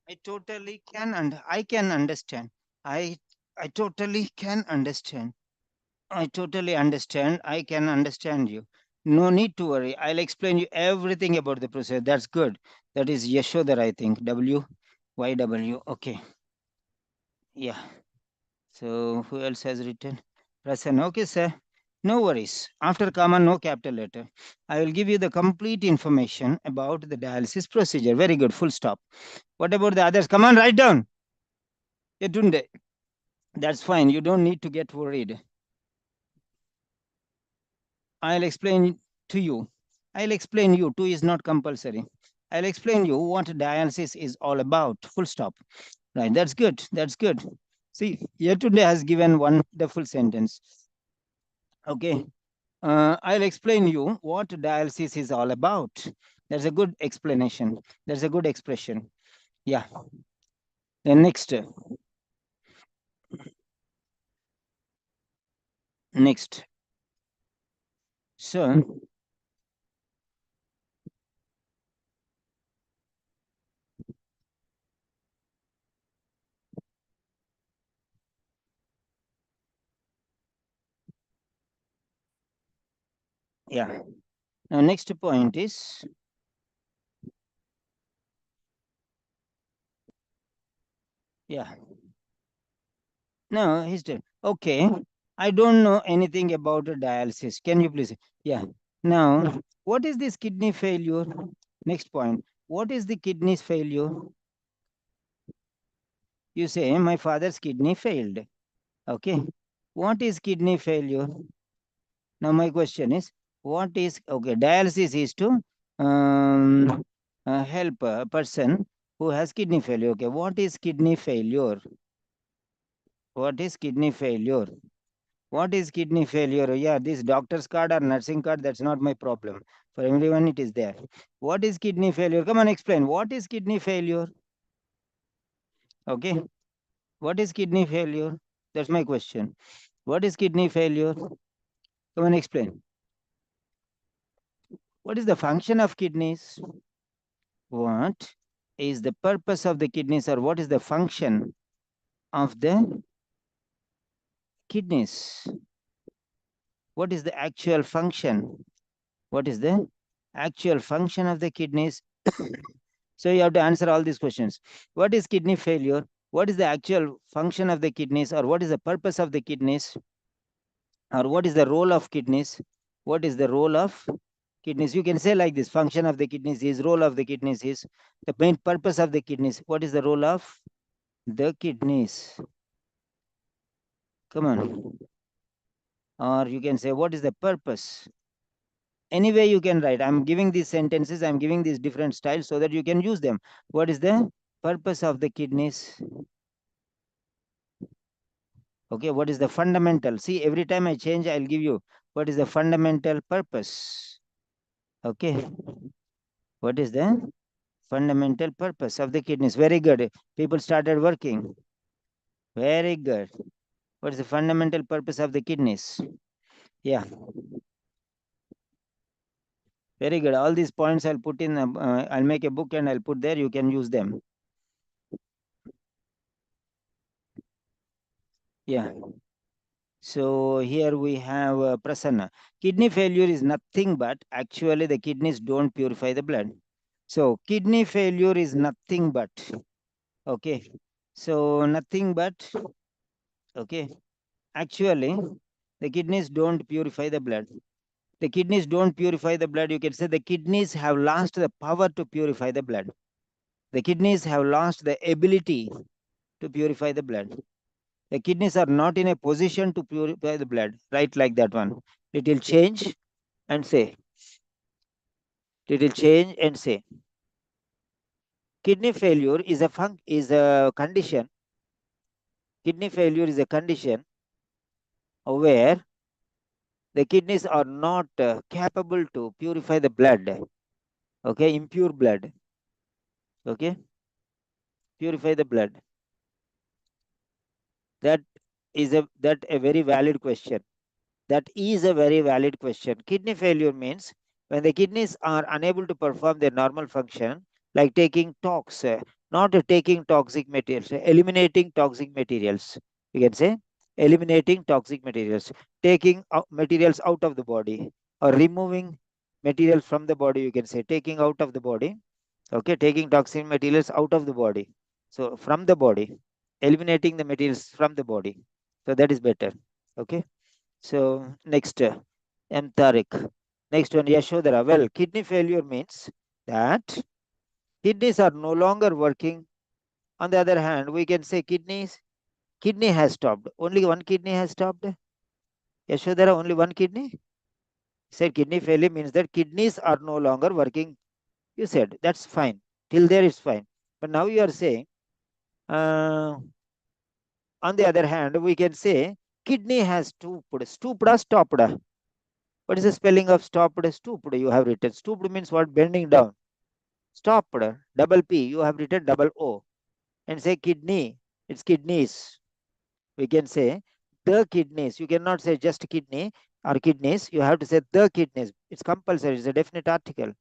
I totally can and I can understand. I I totally can understand. I totally understand. I can understand you. No need to worry. I'll explain you everything about the process. That's good. That is Yashodhar, I think. WYW. Okay. Yeah. So who else has written? Prasanna. Okay, sir. No worries. After comma, no capital letter. I will give you the complete information about the dialysis procedure. Very good. Full stop. What about the others? Come on, write down. Yetunde. That's fine. You don't need to get worried. I'll explain to you. I'll explain you. Two is not compulsory. I'll explain you what dialysis is all about. Full stop. Right. That's good. That's good. See, Yetunde has given one the full sentence. Okay. I'll explain you what dialysis is all about. There's a good explanation. There's a good expression. Yeah. Then next. So yeah. Now next point is yeah. No, history. Okay. I don't know anything about dialysis. Can you please? Yeah. Now, what is this kidney failure? Next point. What is the kidney failure? You say my father's kidney failed. Okay. What is kidney failure? Now my question is, what is okay? Dialysis is to help a person who has kidney failure. Okay. What is kidney failure? What is kidney failure? What is kidney failure? Yeah, this doctor's card or nursing card, that's not my problem. For everyone, it is there. What is kidney failure? Come on, explain. What is kidney failure? Okay. What is kidney failure? That's my question. What is kidney failure? Come on, explain. What is the function of kidneys? What is the purpose of the kidneys, or what is the function of the kidneys? What is the actual function? What is the actual function of the kidneys? So you have to answer all these questions. What is kidney failure? What is the actual function of the kidneys, or what is the purpose of the kidneys, or what is the role of kidneys? What is the role of kidneys? You can say like this: function of the kidneys is, role of the kidneys is, the main purpose of the kidneys. What is the role of the kidneys? Come on. Or you can say, what is the purpose? Anyway, you can write. I'm giving these sentences, I'm giving these different styles so that you can use them. What is the purpose of the kidneys? Okay, what is the fundamental? See, every time I change, I'll give you what is the fundamental purpose. Okay, what is the fundamental purpose of the kidneys? Very good. People started working. Very good. What is the fundamental purpose of the kidneys? Yeah, very good. All these points I'll put in, I'll make a book and I'll put there. You can use them. Yeah. So here we have Prasanna. Kidney failure is nothing but actually the kidneys don't purify the blood. So kidney failure is nothing but, okay. So nothing but, okay. Actually, the kidneys don't purify the blood. The kidneys don't purify the blood. You can say the kidneys have lost the power to purify the blood. The kidneys have lost the ability to purify the blood. The kidneys are not in a position to purify the blood. Right, like that one. It will change and say. It will change and say. Kidney failure is a condition. Kidney failure is a condition where the kidneys are not capable to purify the blood. Okay, impure blood. Okay, purify the blood. That that a very valid question. That is a very valid question. Kidney failure means when the kidneys are unable to perform their normal function, like taking not taking toxic materials, eliminating toxic materials. You can say eliminating toxic materials, taking materials out of the body, or removing materials from the body. You can say taking out of the body. Okay, taking toxic materials out of the body. So from the body, eliminating the materials from the body. So that is better. Okay. So next, M. Tariq. Next one, Yashodhara. Well, kidney failure means that kidneys are no longer working. On the other hand, we can say kidney has stopped. Only one kidney has stopped. Yashodhara, only one kidney. Said kidney failure means that kidneys are no longer working. You said that's fine. Till there it's fine. But now you are saying, uh, on the other hand, we can say kidney has stooped. Stooped or stopped? What is the spelling of stopped? Stooped. You have written. Stooped means what? Bending down. Stopped. Double P. You have written double O. and say kidney. It's kidneys. We can say the kidneys. You cannot say just kidney or kidneys. You have to say the kidneys. It's compulsory. It's a definite article.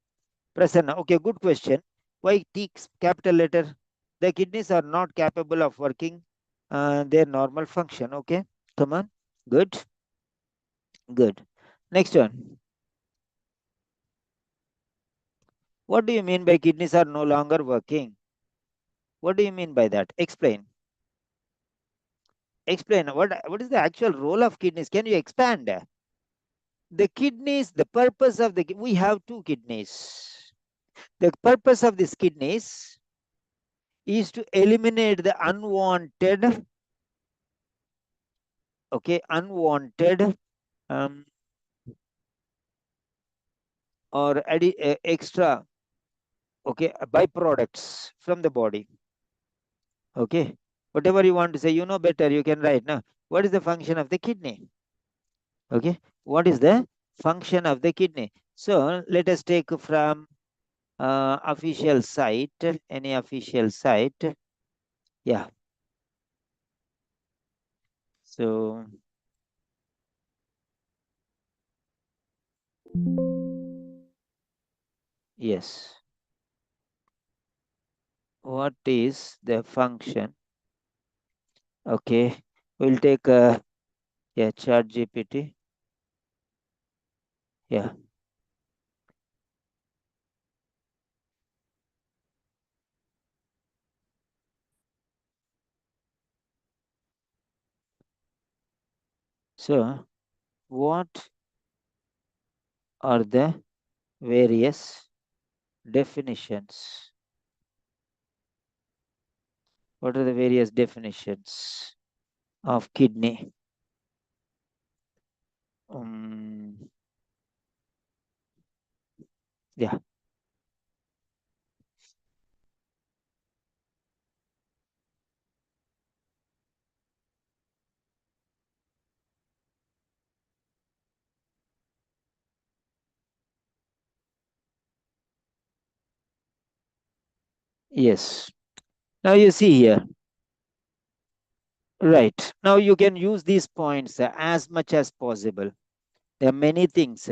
Prasanna. Okay, good question. Why T capital letter? The kidneys are not capable of working their normal function. Okay, come on. Good, good. Next one. What do you mean by kidneys are no longer working? What do you mean by that? Explain. Explain. What is the actual role of kidneys? Can you expand? The kidneys, the purpose of we have two kidneys. The purpose of these kidneys is to eliminate the unwanted, okay, unwanted um, or extra, okay, byproducts from the body. Okay, whatever you want to say, you know better, you can write now. What is the function of the kidney? Okay, what is the function of the kidney? So let us take from official site, any official site. Yeah, so yes, what is the function? Okay, we'll take yeah, chat GPT. Yeah, so what are the various definitions? What are the various definitions of kidney? Um, yeah, yes. Now you see here, right? Now you can use these points as much as possible. There are many things.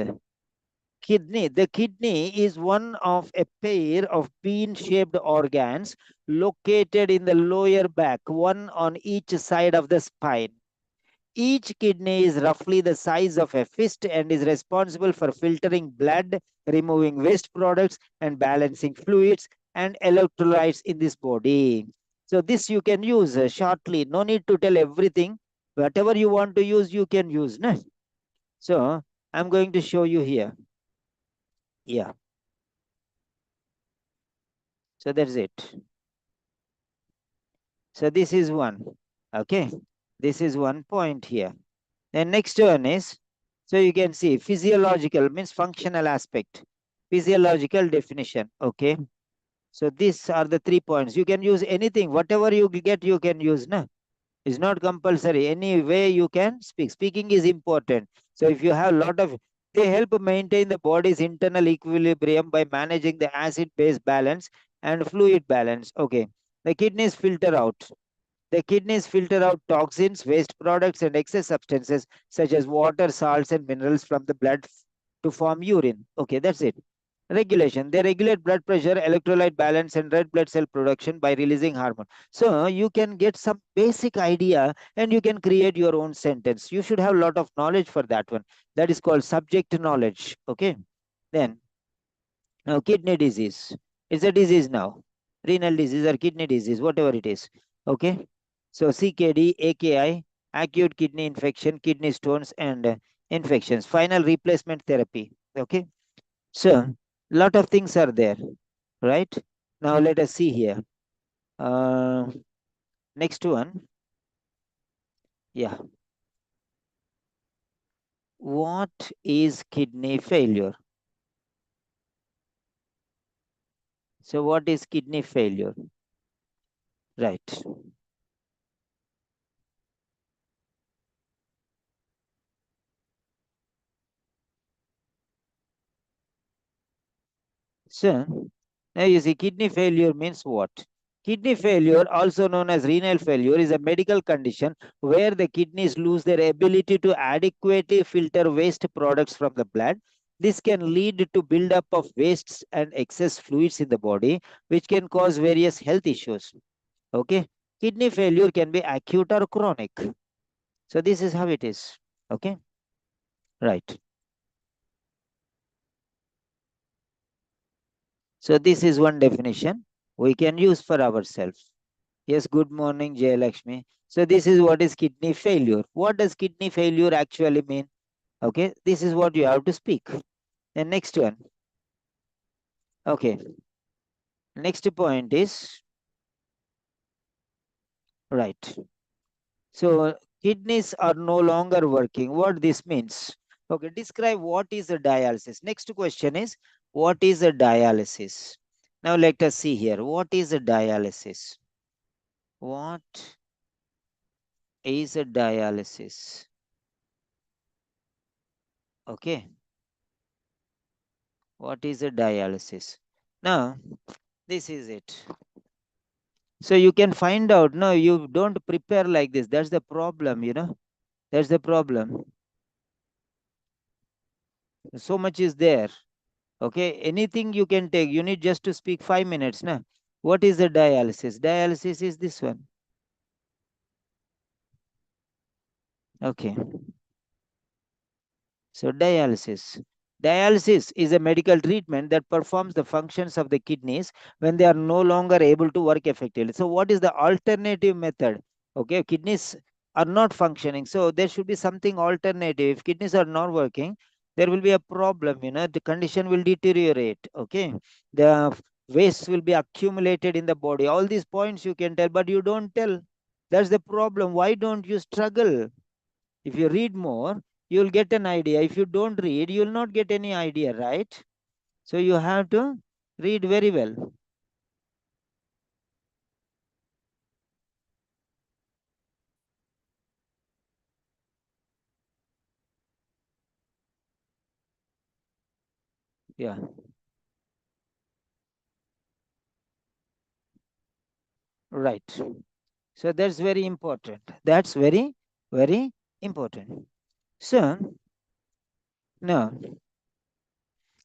Kidney. The kidney is one of a pair of bean-shaped organs located in the lower back, one on each side of the spine. Each kidney is roughly the size of a fist and is responsible for filtering blood, removing waste products, and balancing fluids and electrolytes in this body. So this you can use shortly. No need to tell everything. Whatever you want to use, you can use. No? So I'm going to show you here. Yeah. So that's it. So this is one. Okay. This is one point here. Then next one is, so you can see physiological means functional aspect. Physiological definition. Okay. So these are the 3 points. You can use anything. Whatever you get, you can use. No? It's not compulsory. Any way you can speak. Speaking is important. So if you have a lot of, they help maintain the body's internal equilibrium by managing the acid-base balance and fluid balance. Okay. The kidneys filter out. The kidneys filter out toxins, waste products, and excess substances such as water, salts, and minerals from the blood to form urine. Okay, that's it. Regulation. They regulate blood pressure, electrolyte balance, and red blood cell production by releasing hormone. So you can get some basic idea and you can create your own sentence. You should have a lot of knowledge for that one. That is called subject knowledge. Okay. Then now kidney disease. It's a disease now. Renal disease or kidney disease, whatever it is. Okay. So CKD, AKI, acute kidney infection, kidney stones, and infections. Final replacement therapy. Okay. So lot of things are there, right? Now let us see here. Uh, Next one. Yeah. What is kidney failure? So what is kidney failure? Right. So now you see kidney failure means what? Kidney failure, also known as renal failure, is a medical condition where the kidneys lose their ability to adequately filter waste products from the blood. This can lead to buildup of wastes and excess fluids in the body, which can cause various health issues. Okay, kidney failure can be acute or chronic. So this is how it is. Okay, right. So this is one definition we can use for ourselves. Yes, good morning, Jayalakshmi. So this is what is kidney failure. What does kidney failure actually mean? Okay, this is what you have to speak. The next one. Okay, next point is right. So kidneys are no longer working. What this means? Okay, describe what is a dialysis. Next question is what is a dialysis? Now let us see here. What is a dialysis? What is a dialysis? Okay. What is a dialysis? Now, this is it. So you can find out. No, you don't prepare like this. That's the problem, you know. That's the problem. So much is there. Okay. Anything you can take. You need just to speak 5 minutes. No? What is a dialysis? Dialysis is this one. Okay. So dialysis. Dialysis is a medical treatment that performs the functions of the kidneys when they are no longer able to work effectively. So what is the alternative method? Okay, kidneys are not functioning. So there should be something alternative. If kidneys are not working, there will be a problem, you know, the condition will deteriorate. Okay. The waste will be accumulated in the body. All these points you can tell, but you don't tell. That's the problem. Why don't you struggle? If you read more, you'll get an idea. If you don't read, you'll not get any idea, right? So you have to read very well. Yeah, right. So that's very important. That's very, very important. So now,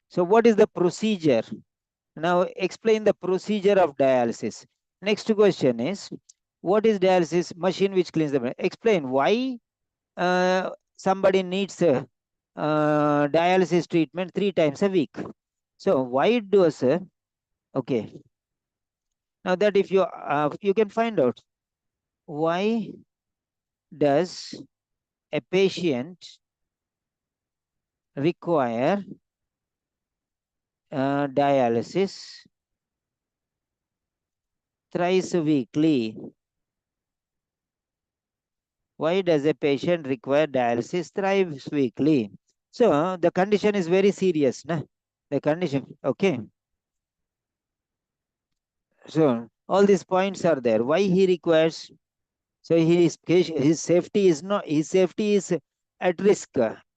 so what is the procedure? Now explain the procedure of dialysis. Next question is, what is dialysis machine which cleans the blood? Explain why somebody needs dialysis treatment 3 times a week. So why it does? Okay. Now that if you can find out why does a patient require dialysis thrice weekly? Why does a patient require dialysis thrice weekly? So the condition is very serious, na? The condition, okay. So all these points are there. Why he requires? So his safety is not, his safety is at risk.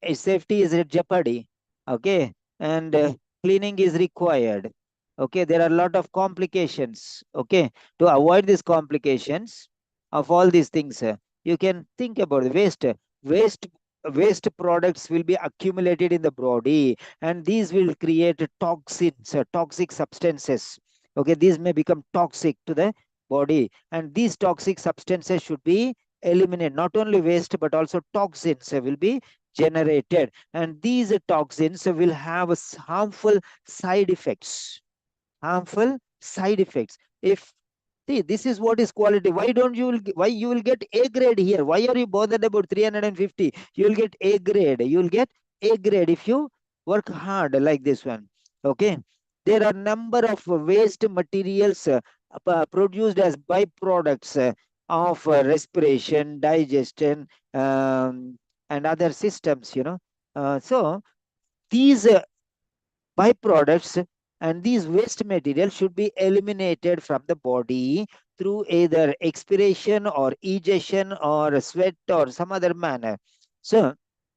His safety is at jeopardy. Okay, and cleaning is required. Okay, there are a lot of complications. Okay, to avoid these complications of all these things, you can think about the waste. Waste waste products will be accumulated in the body, and these will create toxins, toxic substances. Okay, these may become toxic to the body, and these toxic substances should be eliminated. Not only waste but also toxins will be generated, and these toxins will have harmful side effects. Harmful side effects. If see, this is what is quality. Why don't you why you will get A grade here? Why are you bothered about 350? You will get A grade. You will get A grade if you work hard like this one. Okay. There are number of waste materials produced as byproducts of respiration, digestion, and other systems, you know. So these byproducts and these waste material should be eliminated from the body through either expiration or egestion or sweat or some other manner. So,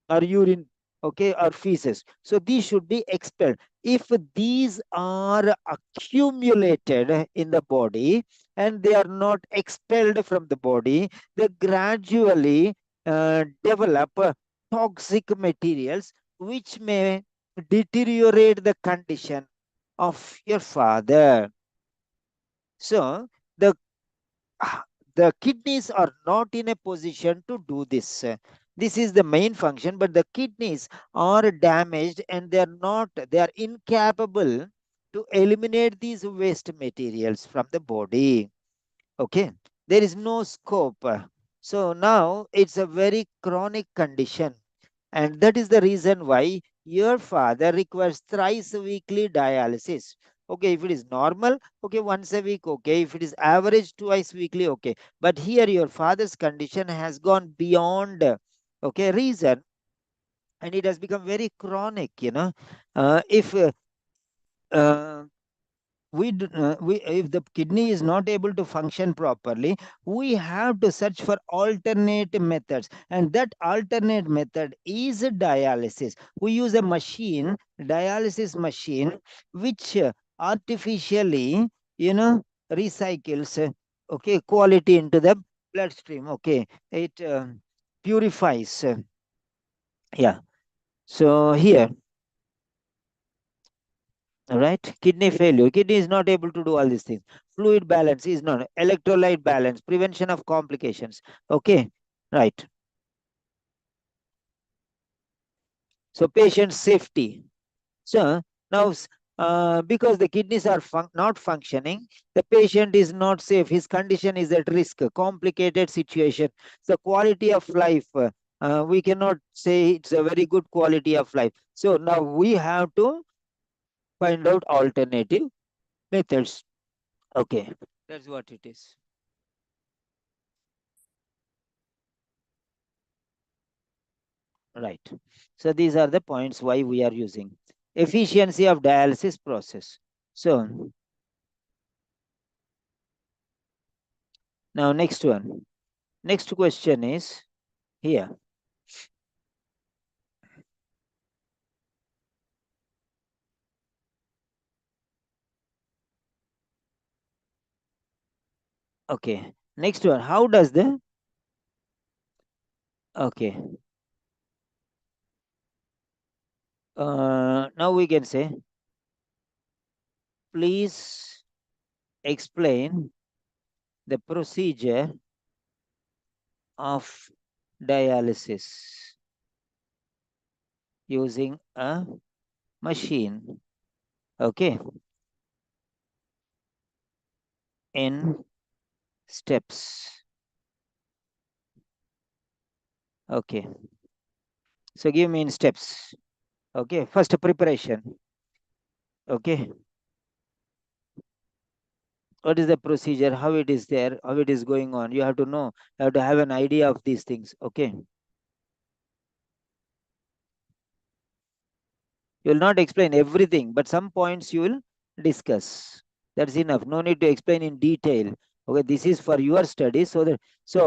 or urine, okay, or feces. So these should be expelled. If these are accumulated in the body, and they are not expelled from the body, they gradually develop toxic materials which may deteriorate the condition of your father. So the the kidneys are not in a position to do this. This is the main function, but the kidneys are damaged and they are incapable to eliminate these waste materials from the body. Okay, there is no scope. So now it's a very chronic condition, and that is the reason why your father requires thrice weekly dialysis. Okay, if it is normal, okay, once a week, okay. If it is average, twice weekly, okay. But here your father's condition has gone beyond, okay, reason, and it has become very chronic, if uh, if the kidney is not able to function properly, we have to search for alternate methods, and that alternate method is dialysis. We use a machine, dialysis machine, which artificially, recycles, okay, quality into the bloodstream. Okay, it purifies. Yeah. So here, all right, kidney failure. Kidney is not able to do all these things. Fluid balance is not, electrolyte balance, prevention of complications. Okay, right. So patient safety. So now, because the kidneys are not functioning, the patient is not safe. His condition is at risk. Complicated situation. The quality of life. We cannot say it's a very good quality of life. So now we have to find out alternative methods. Okay, that's what it is. Right. So these are the points why we are using efficiency of dialysis process. So now next one. Next question is here. Okay. Next one. How does the okay. Now we can say, please explain the procedure of dialysis using a machine. Okay. In steps. Okay. So give me in steps. Okay. First preparation. Okay. What is the procedure? How it is there? How it is going on? You have to know. You have to have an idea of these things. Okay. You will not explain everything, but some points you will discuss. That's enough. No need to explain in detail. Okay, this is for your study. So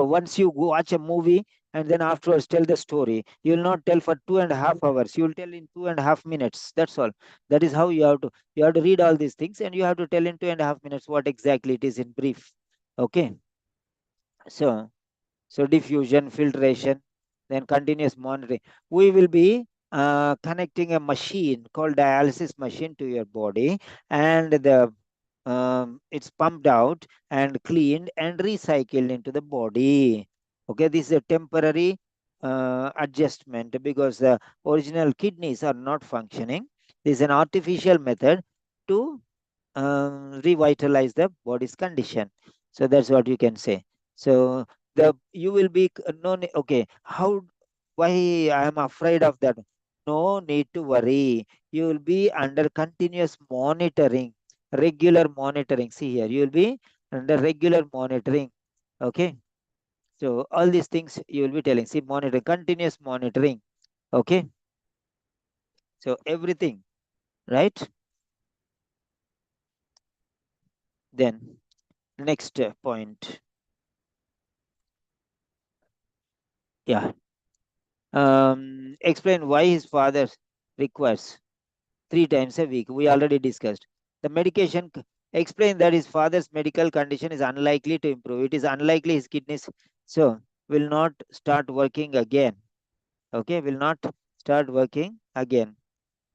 once you go watch a movie and then afterwards tell the story, you will not tell for 2.5 hours. You will tell in 2.5 minutes. That's all. That is how you have to read all these things and you have to tell in 2.5 minutes what exactly it is in brief. Okay. So diffusion, filtration, then continuous monitoring. We will be connecting a machine called dialysis machine to your body, and it's pumped out and cleaned and recycled into the body. Okay, this is a temporary adjustment because the original kidneys are not functioning. This is an artificial method to revitalize the body's condition. So that's what you can say. So you will be no okay. Why I am afraid of that? No need to worry. You will be under continuous monitoring, regular monitoring. See here, you will be under regular monitoring. Okay. So all these things you will be telling. See, monitoring, continuous monitoring. Okay. So everything, right? Then next point. Yeah. Explain why his father requires 3 times a week. We already discussed the medication. explained that his father's medical condition is unlikely to improve. It is unlikely his kidneys so will not start working again. Okay, will not start working again.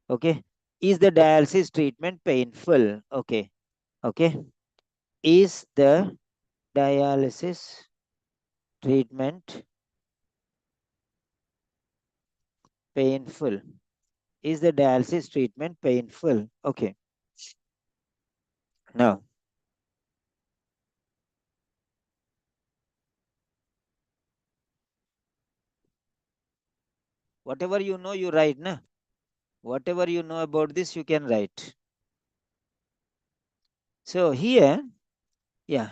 Okay, is the dialysis treatment painful? Okay, okay, is the dialysis treatment painful? Is the dialysis treatment painful? Okay, now whatever you know, you write, na? Whatever you know about this, you can write. So here, yeah,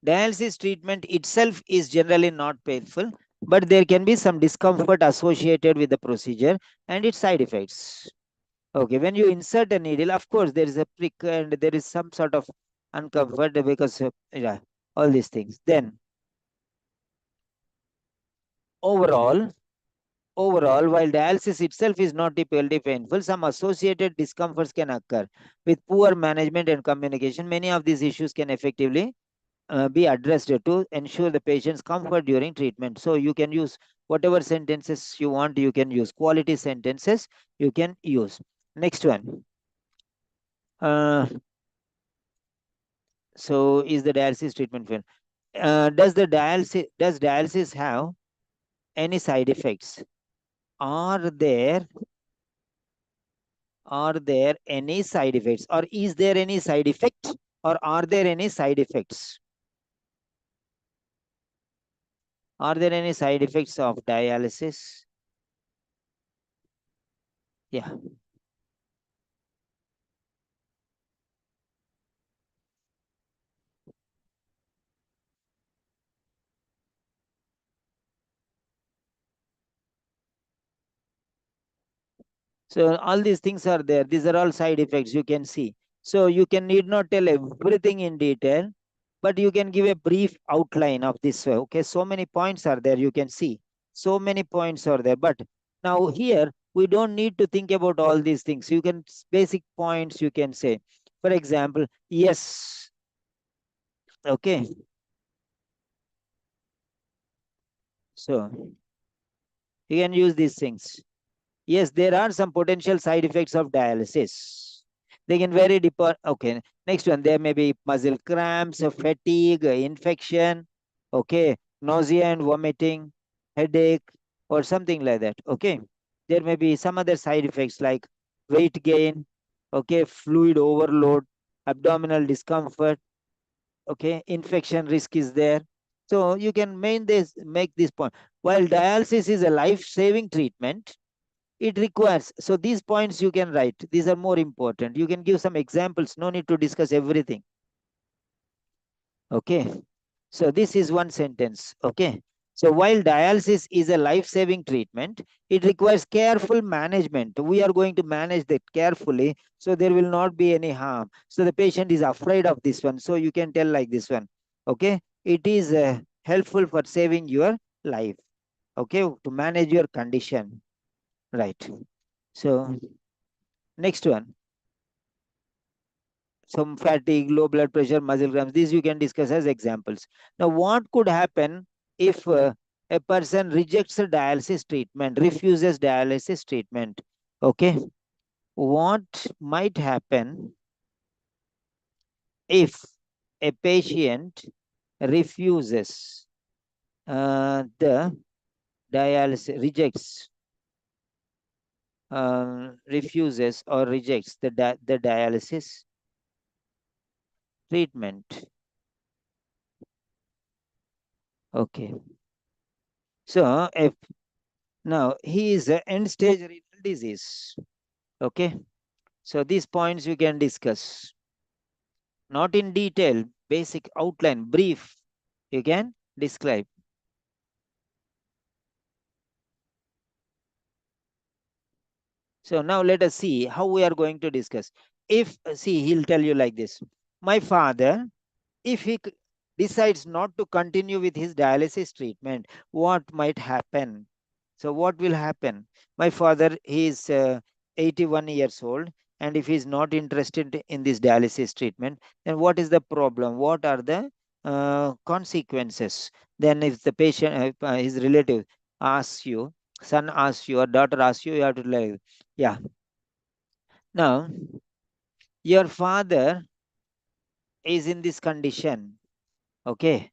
dialysis treatment itself is generally not painful, but there can be some discomfort associated with the procedure and its side effects. Okay, when you insert a needle, of course, there is a prick and there is some sort of uncomfort because yeah, all these things. Then overall, overall, while dialysis itself is not typically painful, some associated discomforts can occur. With poor management and communication, many of these issues can effectively be addressed to ensure the patient's comfort during treatment. So you can use whatever sentences you want, you can use quality sentences, you can use. Next one. So is the dialysis treatment fair? Does dialysis have any side effects? Are there any side effects, or is there any side effect, or are there any side effects? Are there any side effects of dialysis? Yeah. So all these things are there. These are all side effects you can see. So you can need not tell everything in detail, but you can give a brief outline of this. Okay, so many points are there. You can see so many points are there. But now here we don't need to think about all these things. You can basic points you can say. For example, yes. Okay. So you can use these things. Yes, there are some potential side effects of dialysis. They can vary depend. Okay, next one. There may be muscle cramps, fatigue, infection. Okay, nausea and vomiting, headache, or something like that. Okay, there may be some other side effects like weight gain. Okay, fluid overload, abdominal discomfort. Okay, infection risk is there. So you can make this point. While dialysis is a life-saving treatment, it requires, so these points you can write, these are more important. You can give some examples, no need to discuss everything. Okay, so this is one sentence. Okay, so while dialysis is a life-saving treatment, it requires careful management. We are going to manage that carefully, so there will not be any harm. So the patient is afraid of this one, so you can tell like this one. Okay, it is helpful for saving your life. Okay, to manage your condition, right? So next one, some fatigue, low blood pressure, muscle cramps. These you can discuss as examples. Now, what could happen if a person rejects a dialysis treatment, refuses dialysis treatment? Okay, what might happen if a patient refuses the dialysis, refuses or rejects the dialysis treatment? Okay. So if now he is a end stage renal disease. Okay. So these points you can discuss. Not in detail, basic outline, brief. You can describe. So now let us see how we are going to discuss. If see, he'll tell you like this. My father, if he decides not to continue with his dialysis treatment, what might happen? So what will happen? My father, he is 81 years old. And if he's not interested in this dialysis treatment, then what is the problem? What are the consequences? Then if the patient, his relative asks you, son asks you or daughter asks you, you have to like, yeah. Now, your father is in this condition. Okay.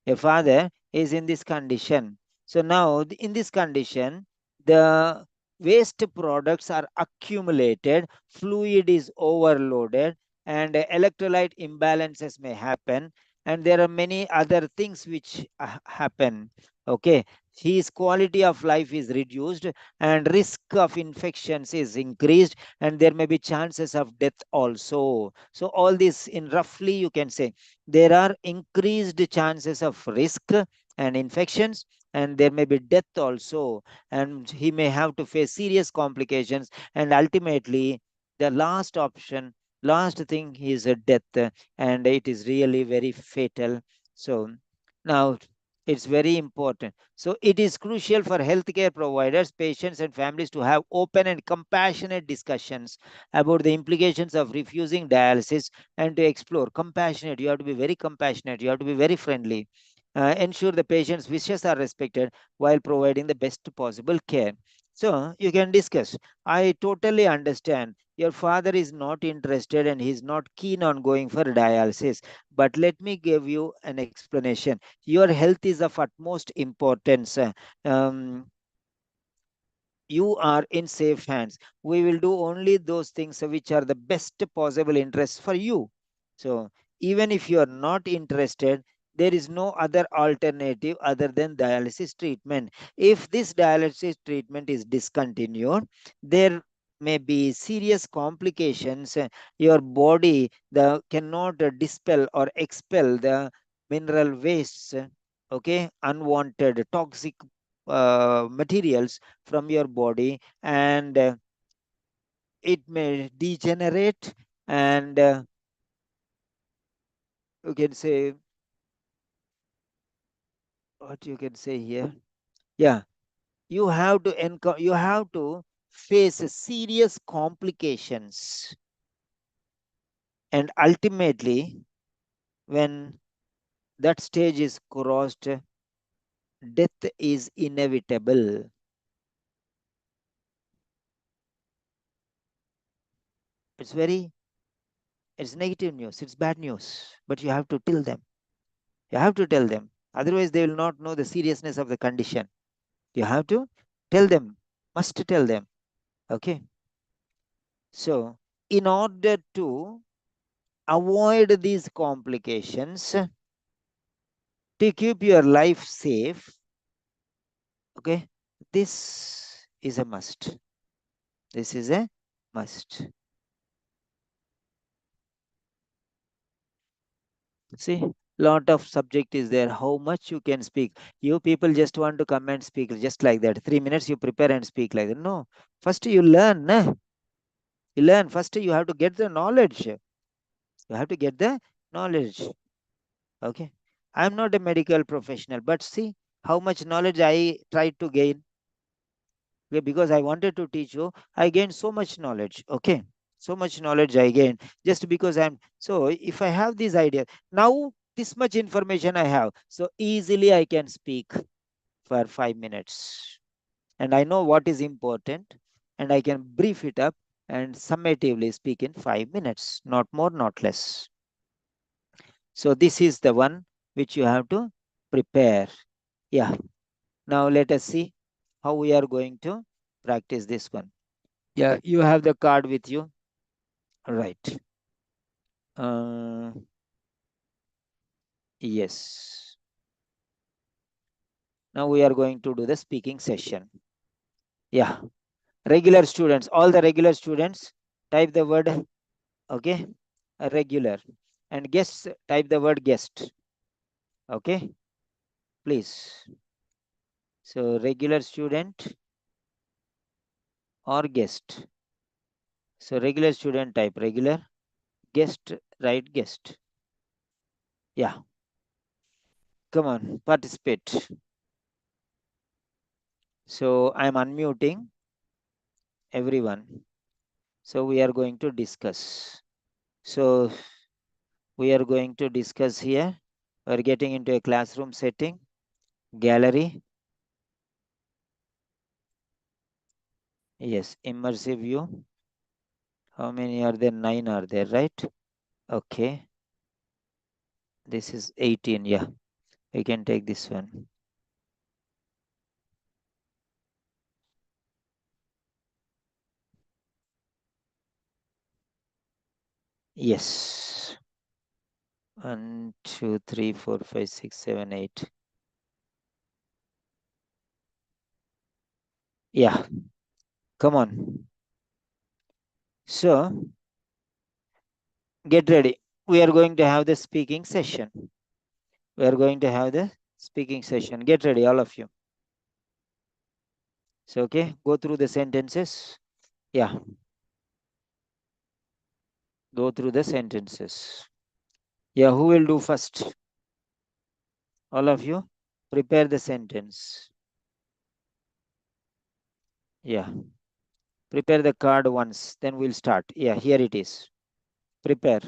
Your father is in this condition. So now, in this condition, the waste products are accumulated, fluid is overloaded, and electrolyte imbalances may happen. And there are many other things which happen. Okay. His quality of life is reduced, and risk of infections is increased, and there may be chances of death also. So, all this in roughly you can say there are increased chances of risk and infections, and there may be death also, and he may have to face serious complications, and ultimately the last option, last thing is a death, and it is really very fatal. So now it's very important. So it is crucial for healthcare providers, patients, and families to have open and compassionate discussions about the implications of refusing dialysis, and to explore compassionate. You have to be very compassionate, you have to be very friendly, ensure the patient's wishes are respected while providing the best possible care. So you can discuss. I totally understand your father is not interested and he's not keen on going for dialysis, but let me give you an explanation. Your health is of utmost importance. Um, you are in safe hands. We will do only those things which are the best possible interest for you. So even if you are not interested, there is no other alternative other than dialysis treatment. If this dialysis treatment is discontinued, there may be serious complications. Your body cannot dispel or expel the mineral wastes, okay, unwanted toxic materials from your body, and it may degenerate, and you can say, what you can say here, yeah, you have to face serious complications, and ultimately when that stage is crossed, death is inevitable. It's very, it's negative news, it's bad news, but you have to tell them. You have to tell them. Otherwise, they will not know the seriousness of the condition. You have to tell them, must tell them. Okay. So, in order to avoid these complications, to keep your life safe, okay, this is a must. This is a must. See, lot of subject is there. How much you can speak? You people just want to come and speak just like that. 3 minutes you prepare and speak like that. No, first you learn. Nah? You learn. First you have to get the knowledge. You have to get the knowledge. Okay. I'm not a medical professional, but see how much knowledge I tried to gain. Okay, because I wanted to teach you, I gained so much knowledge. Okay. So much knowledge I gained just because I'm so if I have this idea now, this much information I have, so easily I can speak for 5 minutes. And I know what is important, and I can brief it up and summatively speak in 5 minutes, not more, not less. So this is the one which you have to prepare. Yeah. Now let us see how we are going to practice this one. Yeah, you have the card with you. Right. Yes. Now we are going to do the speaking session. Yeah. Regular students, all the regular students, type the word, okay, regular. And guests, type the word guest. Okay, please. So regular student or guest. So regular student type regular, guest write guest. Yeah, come on, participate. So I'm unmuting everyone. So we are going to discuss. So we are going to discuss here. We are getting into a classroom setting, gallery. Yes, immersive view. How many are there? 9 are there, right? Okay. This is 18. Yeah, we can take this one. Yes. 1, 2, 3, 4, 5, 6, 7, 8. Yeah, come on. So get ready. We are going to have the speaking session. We are going to have the speaking session. Get ready, all of you. So, okay, go through the sentences. Yeah, go through the sentences. Yeah, who will do first? All of you, prepare the sentence. Yeah, prepare the card once, then we'll start. Yeah, here it is. Prepare.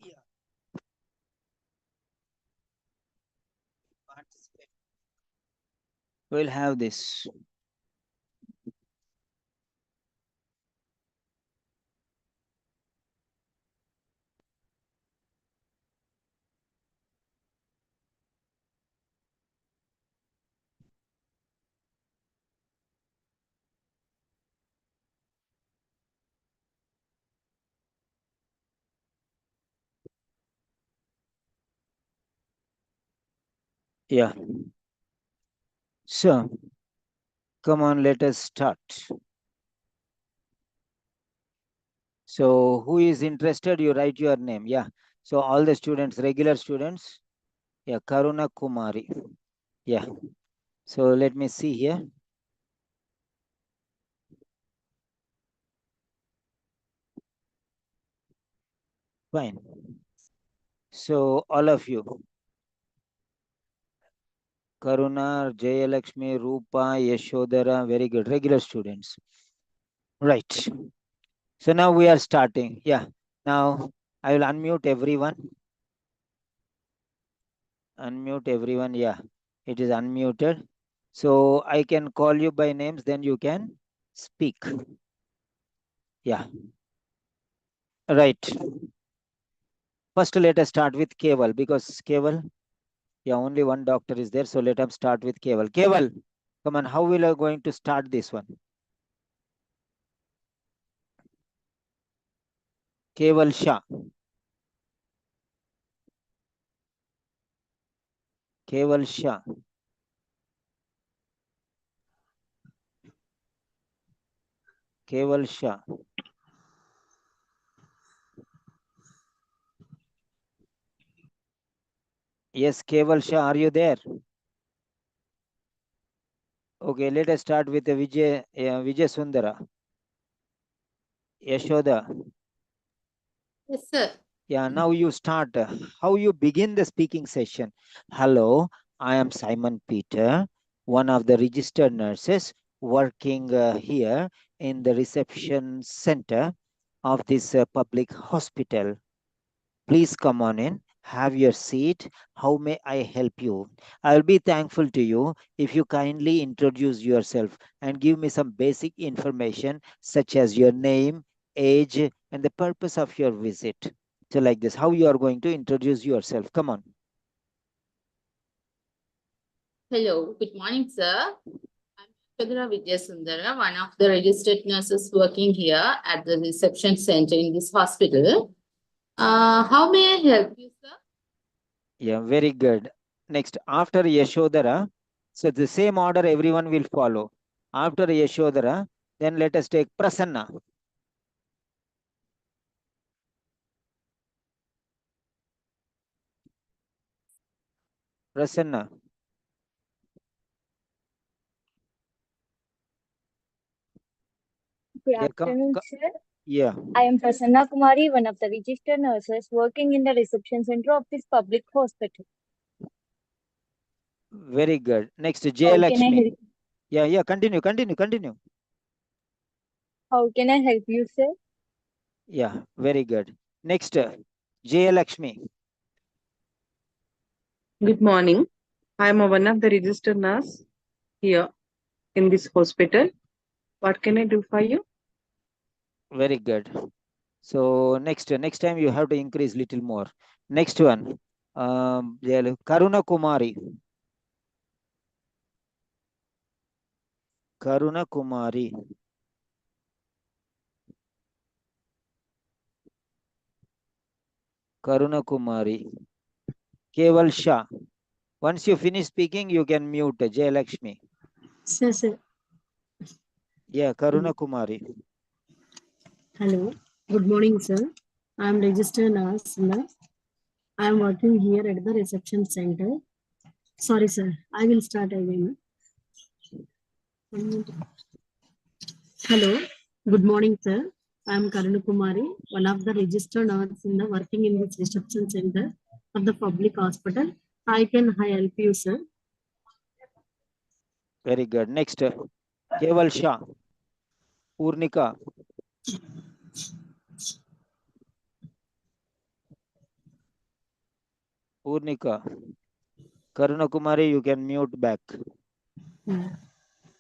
Yeah. We'll have this. Yeah. So, come on, let us start. So, who is interested? You write your name. Yeah. So, all the students, regular students. Yeah, Karuna Kumari. Yeah. So, let me see here. Fine. So, all of you, Karuna, Jayalakshmi, Rupa, Yashodhara, very good. Regular students. Right. So, now we are starting. Yeah. Now, I will unmute everyone. Unmute everyone. Yeah. It is unmuted. So I can call you by names, then you can speak. Yeah. Right. First, let us start with Keval, because Keval, yeah, only one doctor is there. So let us start with Keval. Keval, come on, how we are going to start this one? Keval Shah. Keval Shah. Keval Shah. Yes, Keval Shah, are you there? Okay, let us start with Vijay Sundara. Yashoda. Yes, sir. Yeah, now you start. How you begin the speaking session? Hello, I am Simon Peter, one of the registered nurses working here in the reception center of this public hospital. Please come on in, have your seat. How may I help you? I'll be thankful to you if you kindly introduce yourself and give me some basic information such as your name, age, and the purpose of your visit. So like this, how you are going to introduce yourself? Come on. Hello, good morning, sir. I'm Chadra Sundara, one of the registered nurses working here at the reception center in this hospital. How may I help you, sir? Yeah, very good. Next, after Yashodhara, so the same order everyone will follow. After Yashodhara, then let us take Prasanna. Prasanna. Good Yeah, afternoon, sir. yeah, I am Prasanna Kumari, one of the registered nurses working in the reception center of this public hospital. very good. Next, How can I Jayalakshmi. help? Yeah, continue. How can I help you, sir? Yeah, very good. Next, Jayalakshmi. Good morning. I am one of the registered nurse here in this hospital. What can I do for you? Very good. So next time you have to increase little more. Next one, Karuna Kumari. Karuna Kumari. Karuna Kumari. Keval Shah. Once you finish speaking, you can mute Jayalakshmi. Sir, sir. Yeah, Karuna Kumari. Hello. Good morning, sir. I'm registered nurse. I'm working here at the reception center. Sorry, sir. I will start again. Hello. Good morning, sir. I'm Karuna Kumari, one of the registered nurse in the working in this reception center of the public hospital. I can help you, sir. Very good. Next, Keval Shah. Purnika. Purnika. Karuna Kumari, you can mute back.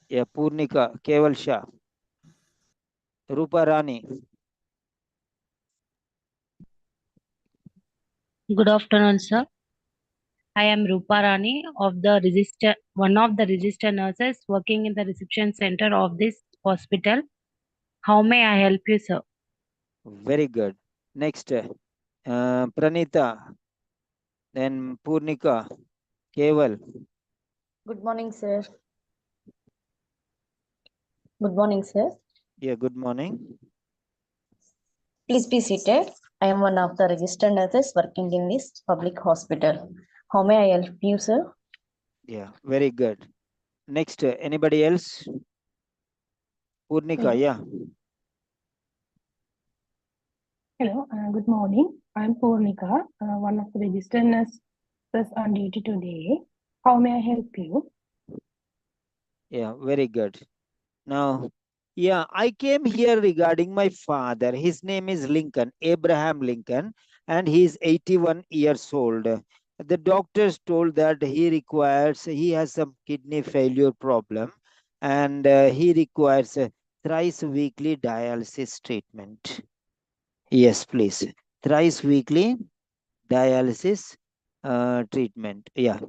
Yeah, Purnika. Keval Shah. Rupa Rani. Good afternoon, sir. I am Rupa Rani one of the registered nurses working in the reception center of this hospital. How may I help you, sir? Very good. Next, Pranita. Then Purnika. Keval. Good morning, sir. Good morning, sir. Yeah, good morning. Please be seated. I am one of the registered nurses working in this public hospital. How may I help you, sir? Yeah, very good. Next, anybody else? Purnika, yeah. Hello, good morning. I'm Purnika, one of the registered nurses on duty today. How may I help you? Yeah, very good. Now, yeah, I came here regarding my father. His name is Lincoln, Abraham Lincoln, and he is 81 years old. the doctors told that he has some kidney failure problem, and he requires a thrice weekly dialysis treatment. Yes, please. Thrice weekly dialysis treatment. Yeah.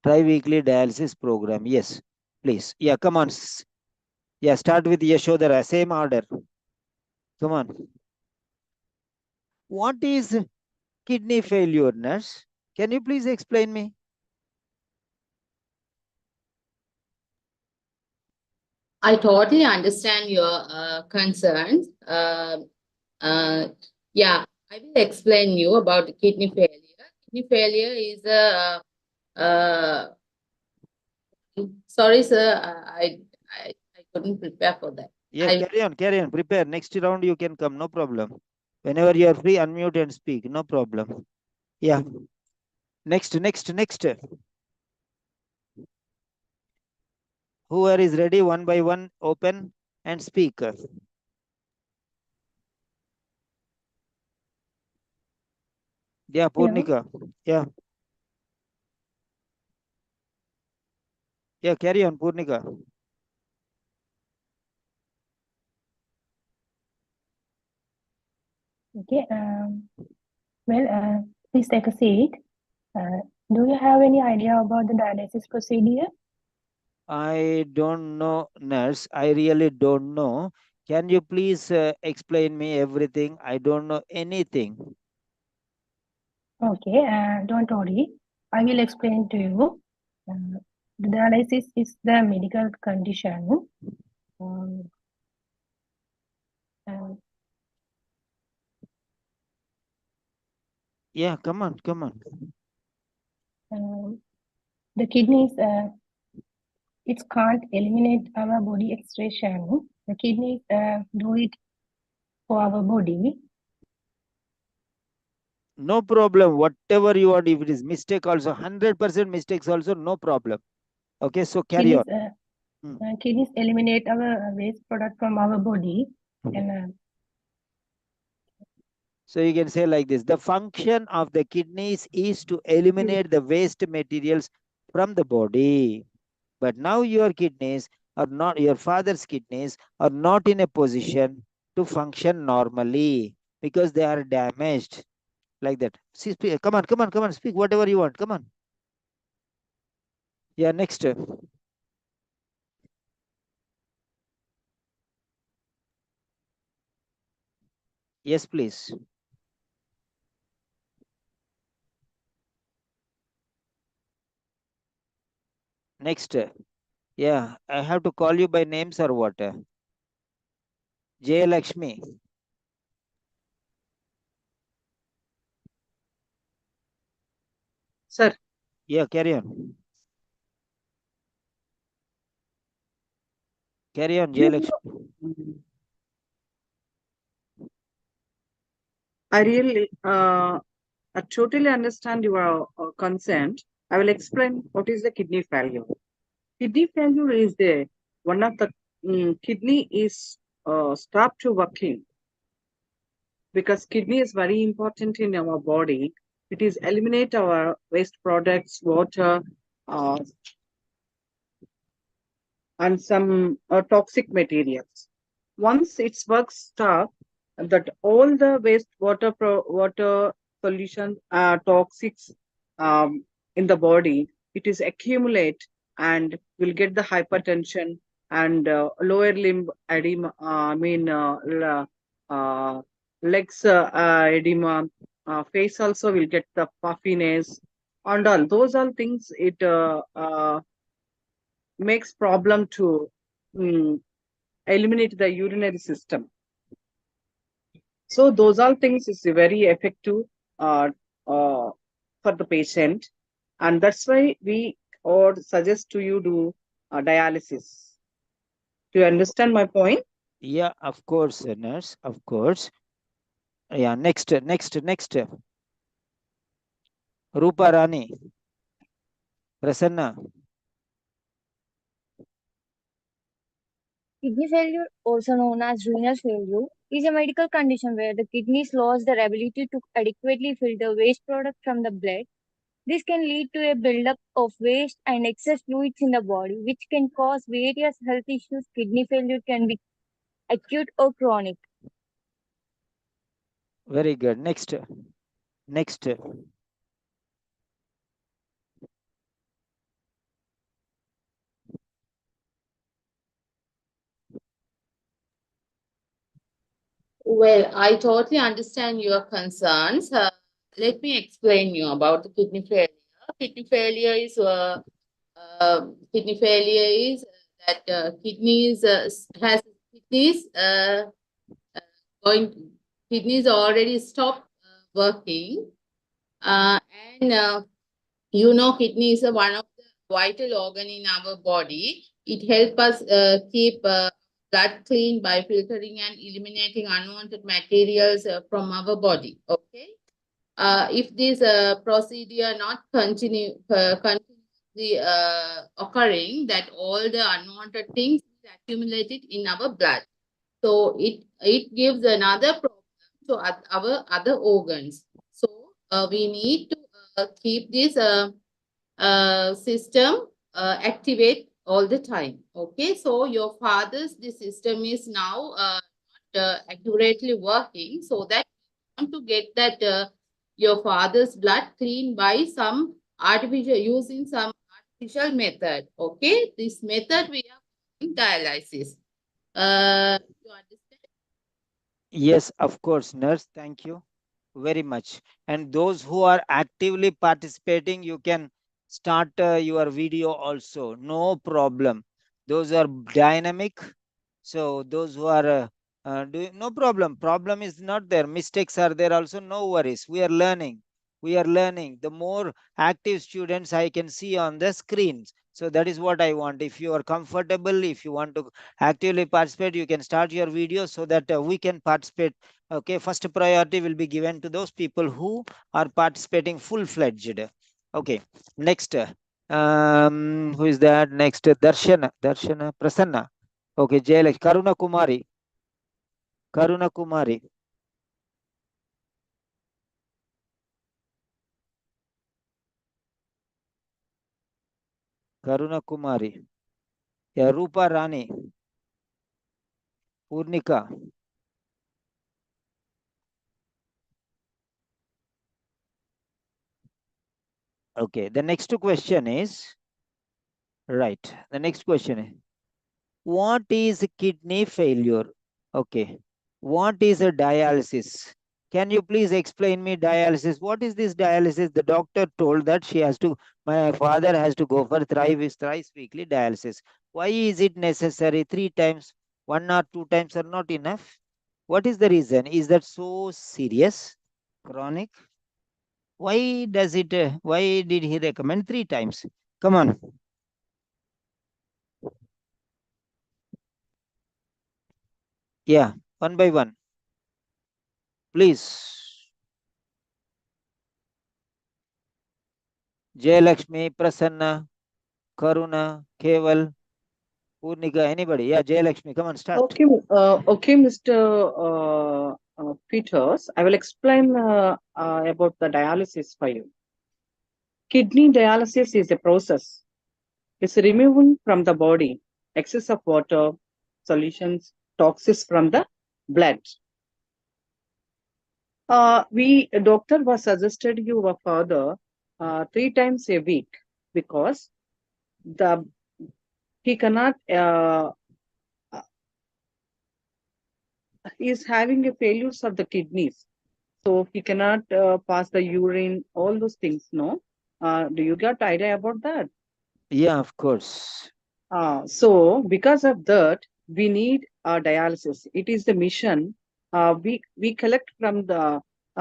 Tri-weekly dialysis program. Yes, please. Yeah, come on. Yeah, start with Yashodhara. Same order. Come on. What is kidney failure, nurse? Can you please explain me? I totally understand your concerns. Yeah, I will explain you about kidney failure. Kidney failure is a sorry, sir, I couldn't prepare for that. Yeah, carry on. Prepare. Next round you can come, no problem. Whenever you are free, unmute and speak, no problem. Yeah. Next. Whoever is ready, one by one, open and speak. Yeah, Purnika. Yeah. Yeah, carry on, Purnika. Okay. Please take a seat. Do you have any idea about the dialysis procedure? I don't know, nurse. I really don't know. Can you please explain me everything? I don't know anything. Okay, don't worry. I will explain to you. The dialysis is the medical condition. Um, uh, Yeah, come on. the kidneys, it can't eliminate our body excretion. The kidneys do it for our body. No problem. Whatever you want, if it is mistake also, 100% mistakes also, no problem. Okay, so carry on. Kidneys eliminate our waste product from our body. And so you can say like this: the function of the kidneys is to eliminate the waste materials from the body. But now your kidneys are not, your father's kidneys are not in a position to function normally because they are damaged. Like that. See, come on, speak whatever you want. Come on. Yeah, next. Yes, please. Next. Yeah, I have to call you by names or what? Jay Lakshmi. Sir. Yeah, carry on. Carry on, Jay Lakshmi. I totally understand your concern. I will explain what is the kidney failure. Kidney failure is one of the kidney is stopped to working because kidney is very important in our body. It is eliminate our waste products, water, uh, and some toxic materials. Once its work stop, that all the water pollution, toxics in the body, it is accumulate and will get the hypertension and lower limb edema. Uh, legs edema, face also will get the puffiness, and all those all things. It makes problem to mm, eliminate the urinary system. So those all things is very effective uh, for the patient, and that's why we or suggest to you do dialysis. Do you understand my point? Yeah, of course, nurse, of course. Yeah, next. Rupa Rani. Prasanna. Kidney failure, also known as renal failure, is a medical condition where the kidneys lose their ability to adequately filter waste products from the blood. This can lead to a buildup of waste and excess fluids in the body, which can cause various health issues. Kidney failure can be acute or chronic. Very good. Next. Well, I totally understand your concerns. Let me explain you about the kidney failure. Kidney failure is that kidneys has kidneys going kidneys already stopped working, uh, and kidney is one of the vital organ in our body. It helps us keep blood clean by filtering and eliminating unwanted materials from our body. Okay. If this procedure not continuously occurring, that all the unwanted things is accumulated in our blood. So it gives another problem to our other organs. So we need to keep this system activate all the time. Okay, so your father's the system is now not accurately working, so that you want to get that your father's blood clean by some using some artificial method. Okay, this method we are calling dialysis. You understand? Yes, of course, nurse. Thank you very much. And those who are actively participating, you can start your video also. No problem. Those are dynamic. So those who are doing, no problem. Problem is not there. Mistakes are there also. No worries. We are learning. We are learning. The more active students I can see on the screens. So that is what I want. If you are comfortable, if you want to actively participate, you can start your video so that we can participate. Okay, first priority will be given to those people who are participating full-fledged. Okay, next, who is that? Next, Darshana, Prasanna. Okay, Jayalakshmi, Karuna Kumari. Yeah, Rupa Rani, Purnika. Okay, the next question is, right, the next question is, what is kidney failure? Okay, what is a dialysis? Can you please explain me dialysis? What is this dialysis? The doctor told that my father has to go for thrice weekly dialysis. Why is it necessary? 3 times, 1 or 2 times are not enough? What is the reason? Is that so serious? Chronic? Why did he recommend 3 times? Come on. Yeah, one by one. Please. Jayalakshmi, Prasanna, Karuna, Keval, Purnika, anybody? Yeah, Jayalakshmi, come on, start. Okay, Mr. Peters. I will explain about the dialysis for you. Kidney dialysis is a process. It's removing from the body excess of water, solutions, toxins from the blood. Doctor was suggested your father 3 times a week because he cannot he is having a failures of the kidneys, so he cannot pass the urine, all those things. No, do you get idea about that? Yeah, of course. So because of that, we need dialysis. It is the mission. We collect from the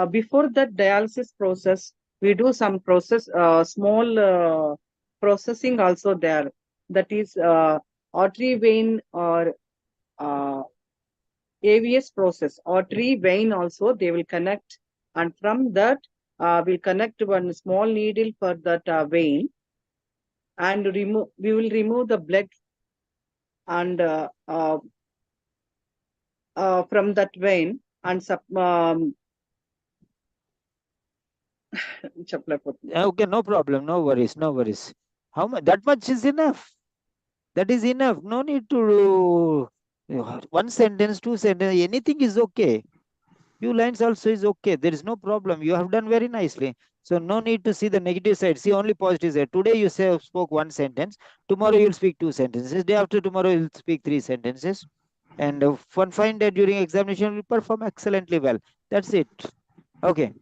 before that dialysis process. We do some process, small processing also there. That is artery vein or AVS process. Artery vein also they will connect, and from that we'll connect one small needle for that vein, and we will remove the blood, and from that vein and Okay, no problem, no worries, no worries. How much? That much is enough. That is enough. No need to one sentence, two sentences, anything is okay. Few lines also is okay. There is no problem. You have done very nicely. So no need to see the negative side. See only positive side. Today you spoke one sentence. Tomorrow you'll speak two sentences. Day after tomorrow you'll speak three sentences. And one fine day during examination you perform excellently well. That's it. Okay.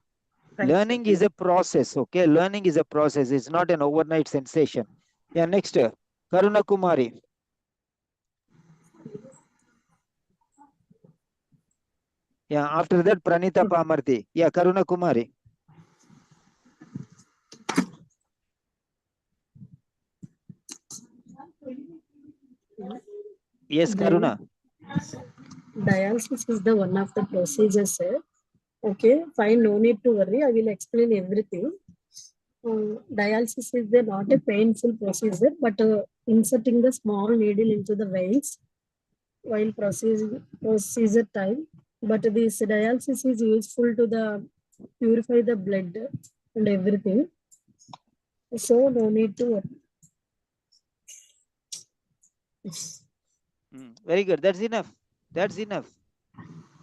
Thanks, Learning is a process. Okay. Learning is a process. It's not an overnight sensation. Yeah. Next, Karuna Kumari. Yeah. After that, Pranita Pamarti. Yeah. Karuna Kumari. Yes, Karuna. Dialysis is the one of the procedures, sir. Okay, fine, no need to worry. I will explain everything. Dialysis is not a painful procedure, but inserting the small needle into the veins while procedure time. But this dialysis is useful to the purify the blood and everything. So no need to worry. Very good. That's enough. That's enough.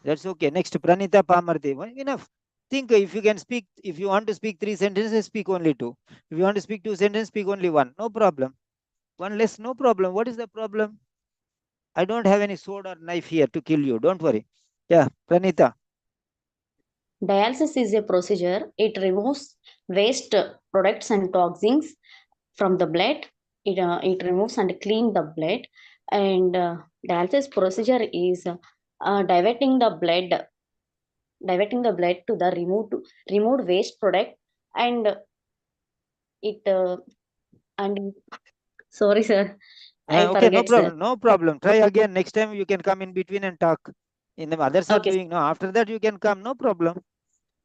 That's okay. Next, Pranita Pamarti. Enough. Think if you can speak, if you want to speak three sentences, speak only two. If you want to speak two sentences, speak only one. No problem. One less, no problem. What is the problem? I don't have any sword or knife here to kill you. Don't worry. Yeah, Pranita. Dialysis is a procedure. It removes waste products and toxins from the blood. It removes and clean the blood. And dialysis procedure is diverting the blood to the removed waste product, and it and sorry sir, I Okay, no forget sir. problem. No problem. Try again. Next time you can come in between and talk. In the others are Okay. doing no. After that you can come. No problem.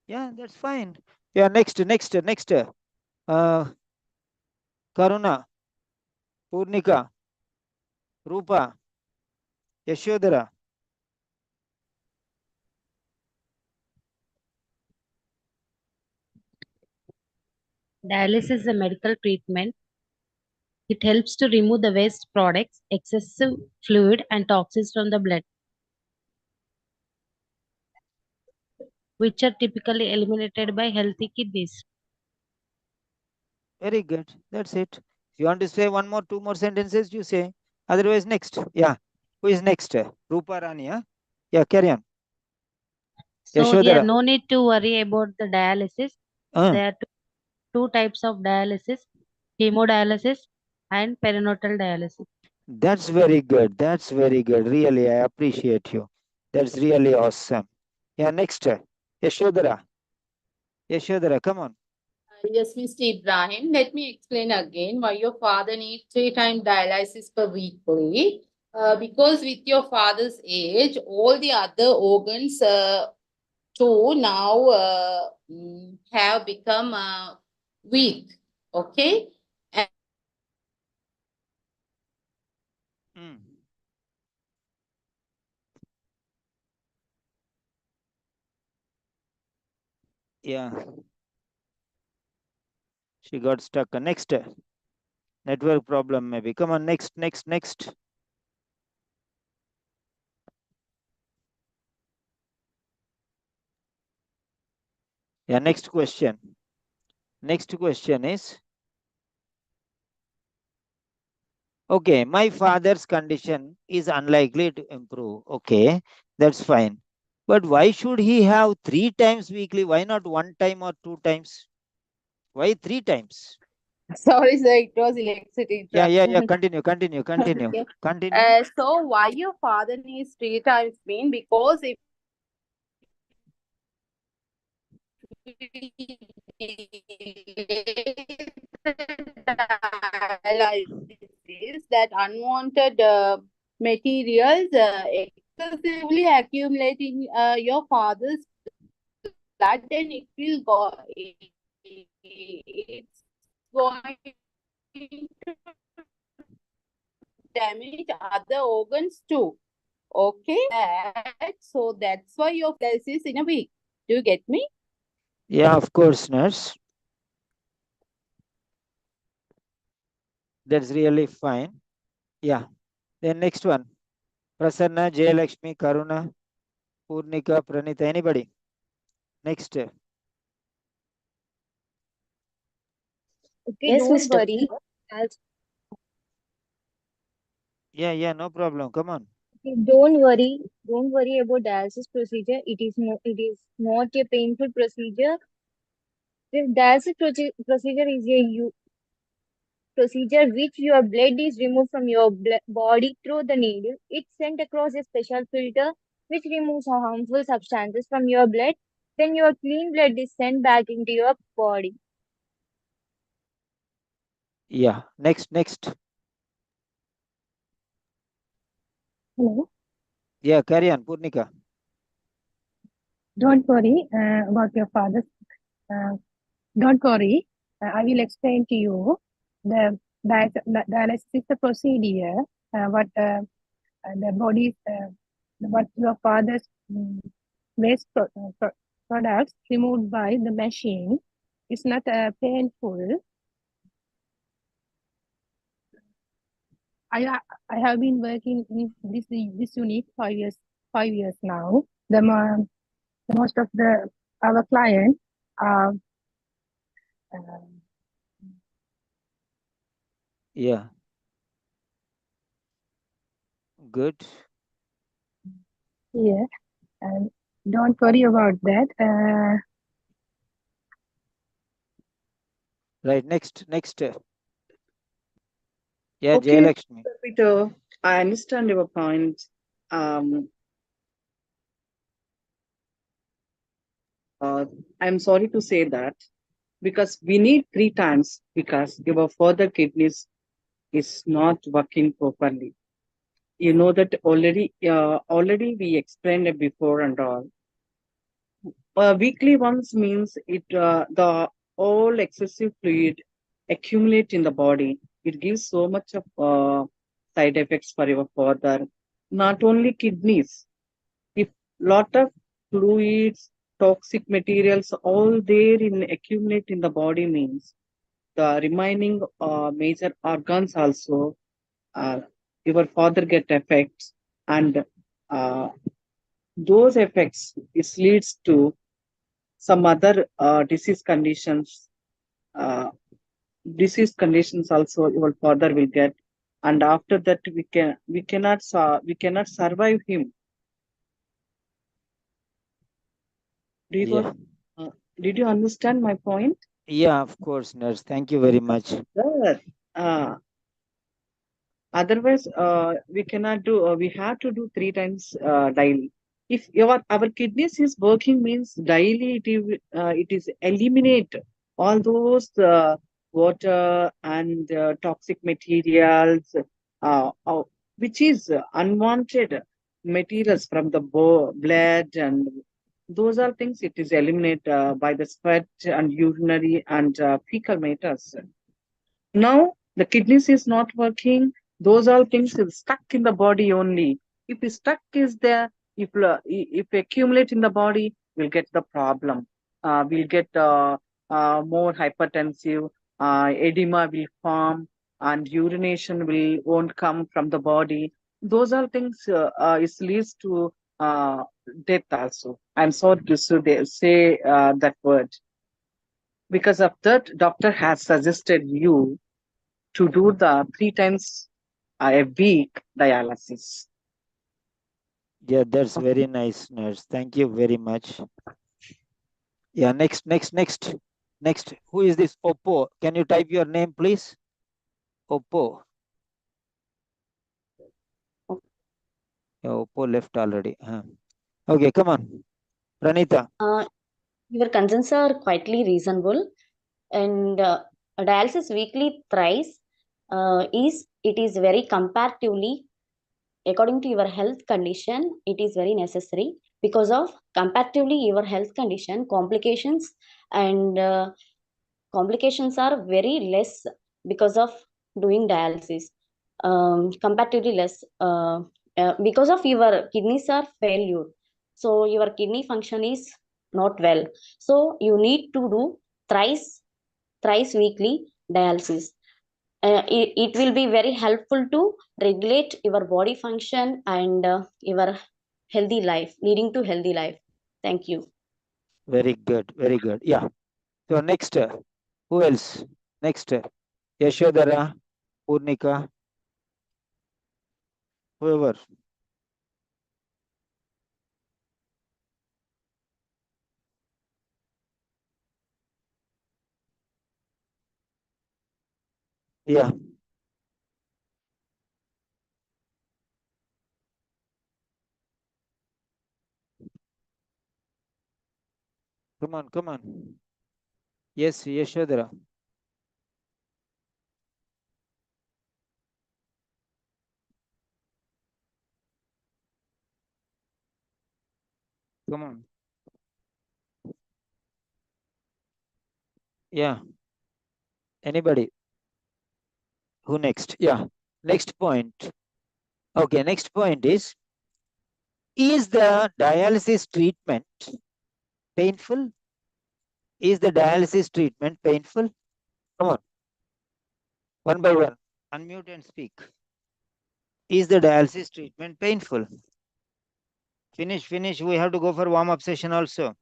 Yeah, that's fine. Yeah, next. Karuna, Purnika, Rupa, Yashodhara. Dialysis is a medical treatment. It helps to remove the waste products, excessive fluid, and toxins from the blood, which are typically eliminated by healthy kidneys. Very good. That's it. If you want to say one more, two more sentences, you say. Otherwise, next. Yeah. Who is next? Rupa Rani. Huh? Yeah, carry on. So here, Yashodhara. no need to worry about the dialysis. There are two types of dialysis: hemodialysis and peritoneal dialysis. That's very good. That's very good. Really, I appreciate you. That's really awesome. Yeah, next. Yashodhara. Yashodhara, come on. Yes, Mr. Ibrahim, let me explain again why your father needs 3 times dialysis per weekly. Because with your father's age, all the other organs too now have become weak. Okay. Yeah. She got stuck. Next. Network problem maybe. Come on, next. Yeah, next question. Next question is, okay, my father's condition is unlikely to improve. Okay, that's fine. But why should he have 3 times weekly? Why not 1 time or 2 times? Why 3 times? Sorry, sir, it was electricity Yeah. interruption. Continue. Okay. Continue. So why your father needs 3 times mean? Because if dialysis, that unwanted materials excessively accumulate in your father's blood, then it will go. It's going to damage other organs too. Okay. So that's why your dialysis in a week. Do you get me? Yeah, of course, nurse. That's really fine. Yeah. Then next one. Prasanna, Jayalakshmi, Karuna, Purnika, Pranita, anybody? Next. Okay, Yes, don't Mr. worry. As Yeah, no problem. Come on. okay, don't worry about dialysis procedure. It is not a painful procedure. This procedure is a procedure which your blood is removed from your body through the needle. It's sent across a special filter which removes harmful substances from your blood. Then your clean blood is sent back into your body. Yeah. Next. Hello. Yeah, carry on, Purnika. Don't worry about your father's. Uh, don't worry. I will explain to you the dialysis is the procedure. What the body's what your father's waste products removed by the machine. It's not painful. I have been working in this unit 5 years. 5 years now. The most of our clients are Yeah. Good. here, and don't worry about that. Right. Next. Yeah, Okay, Jayalakshmi. Peter, I understand your point. Um, I'm sorry to say that because we need 3 times because your further kidneys is not working properly. You know that already. Already we explained it before and all. Weekly ones means the all excessive fluid accumulate in the body. It gives so much of side effects for your father. Not only kidneys. If lot of fluids, toxic materials, all there in accumulate in the body means the remaining major organs also uh, your father get effects and uh, those effects it leads to some other uh, disease conditions also your father will get and after that we cannot survive him. Do you got, Yeah. did you understand my point? Yeah, of course, nurse. Thank you very much. Sir, otherwise, we cannot do. We have to do 3 times daily. If our kidneys is working means daily, it is eliminate all those water and toxic materials, which is unwanted materials from the blood and those are things. It is eliminate by the sweat and urinary and fecal matters. Now the kidneys is not working. Those all things is stuck in the body only. If the stuck is there, if accumulate in the body, we'll get the problem. We'll get more hypertensive. Edema will form, and urination will won't come from the body. Those are things is leads to death also. I'm sorry to say that word. Because of that, doctor has suggested you to do the 3 times a week dialysis. Yeah, that's very nice, nurse. Thank you very much. Yeah, next. Who is this? Oppo. Can you type your name, please? Oppo. Yeah, Oppo left already. Okay, come on. Pranita. Your concerns are quietly reasonable, and dialysis weekly thrice is very comparatively according to your health condition. It is very necessary because of comparatively your health condition complications and complications are very less because of doing dialysis. Comparatively less because of your kidneys are failure, so your kidney function is not well. So you need to do thrice weekly dialysis. It will be very helpful to regulate your body function and your healthy life, leading to healthy life. Thank you. Very good, very good. Yeah. So next, who else? Next, Yashodhara, Purnika, whoever. Yeah. Come on, come on. Yes, Yashodhara. Come on. Yeah. Anybody? Who next? Yeah. Next point. Okay, next point is the dialysis treatment painful? Is the dialysis treatment painful? Come on. One by one. Unmute and speak. Is the dialysis treatment painful? Finish. We have to go for warm-up session also.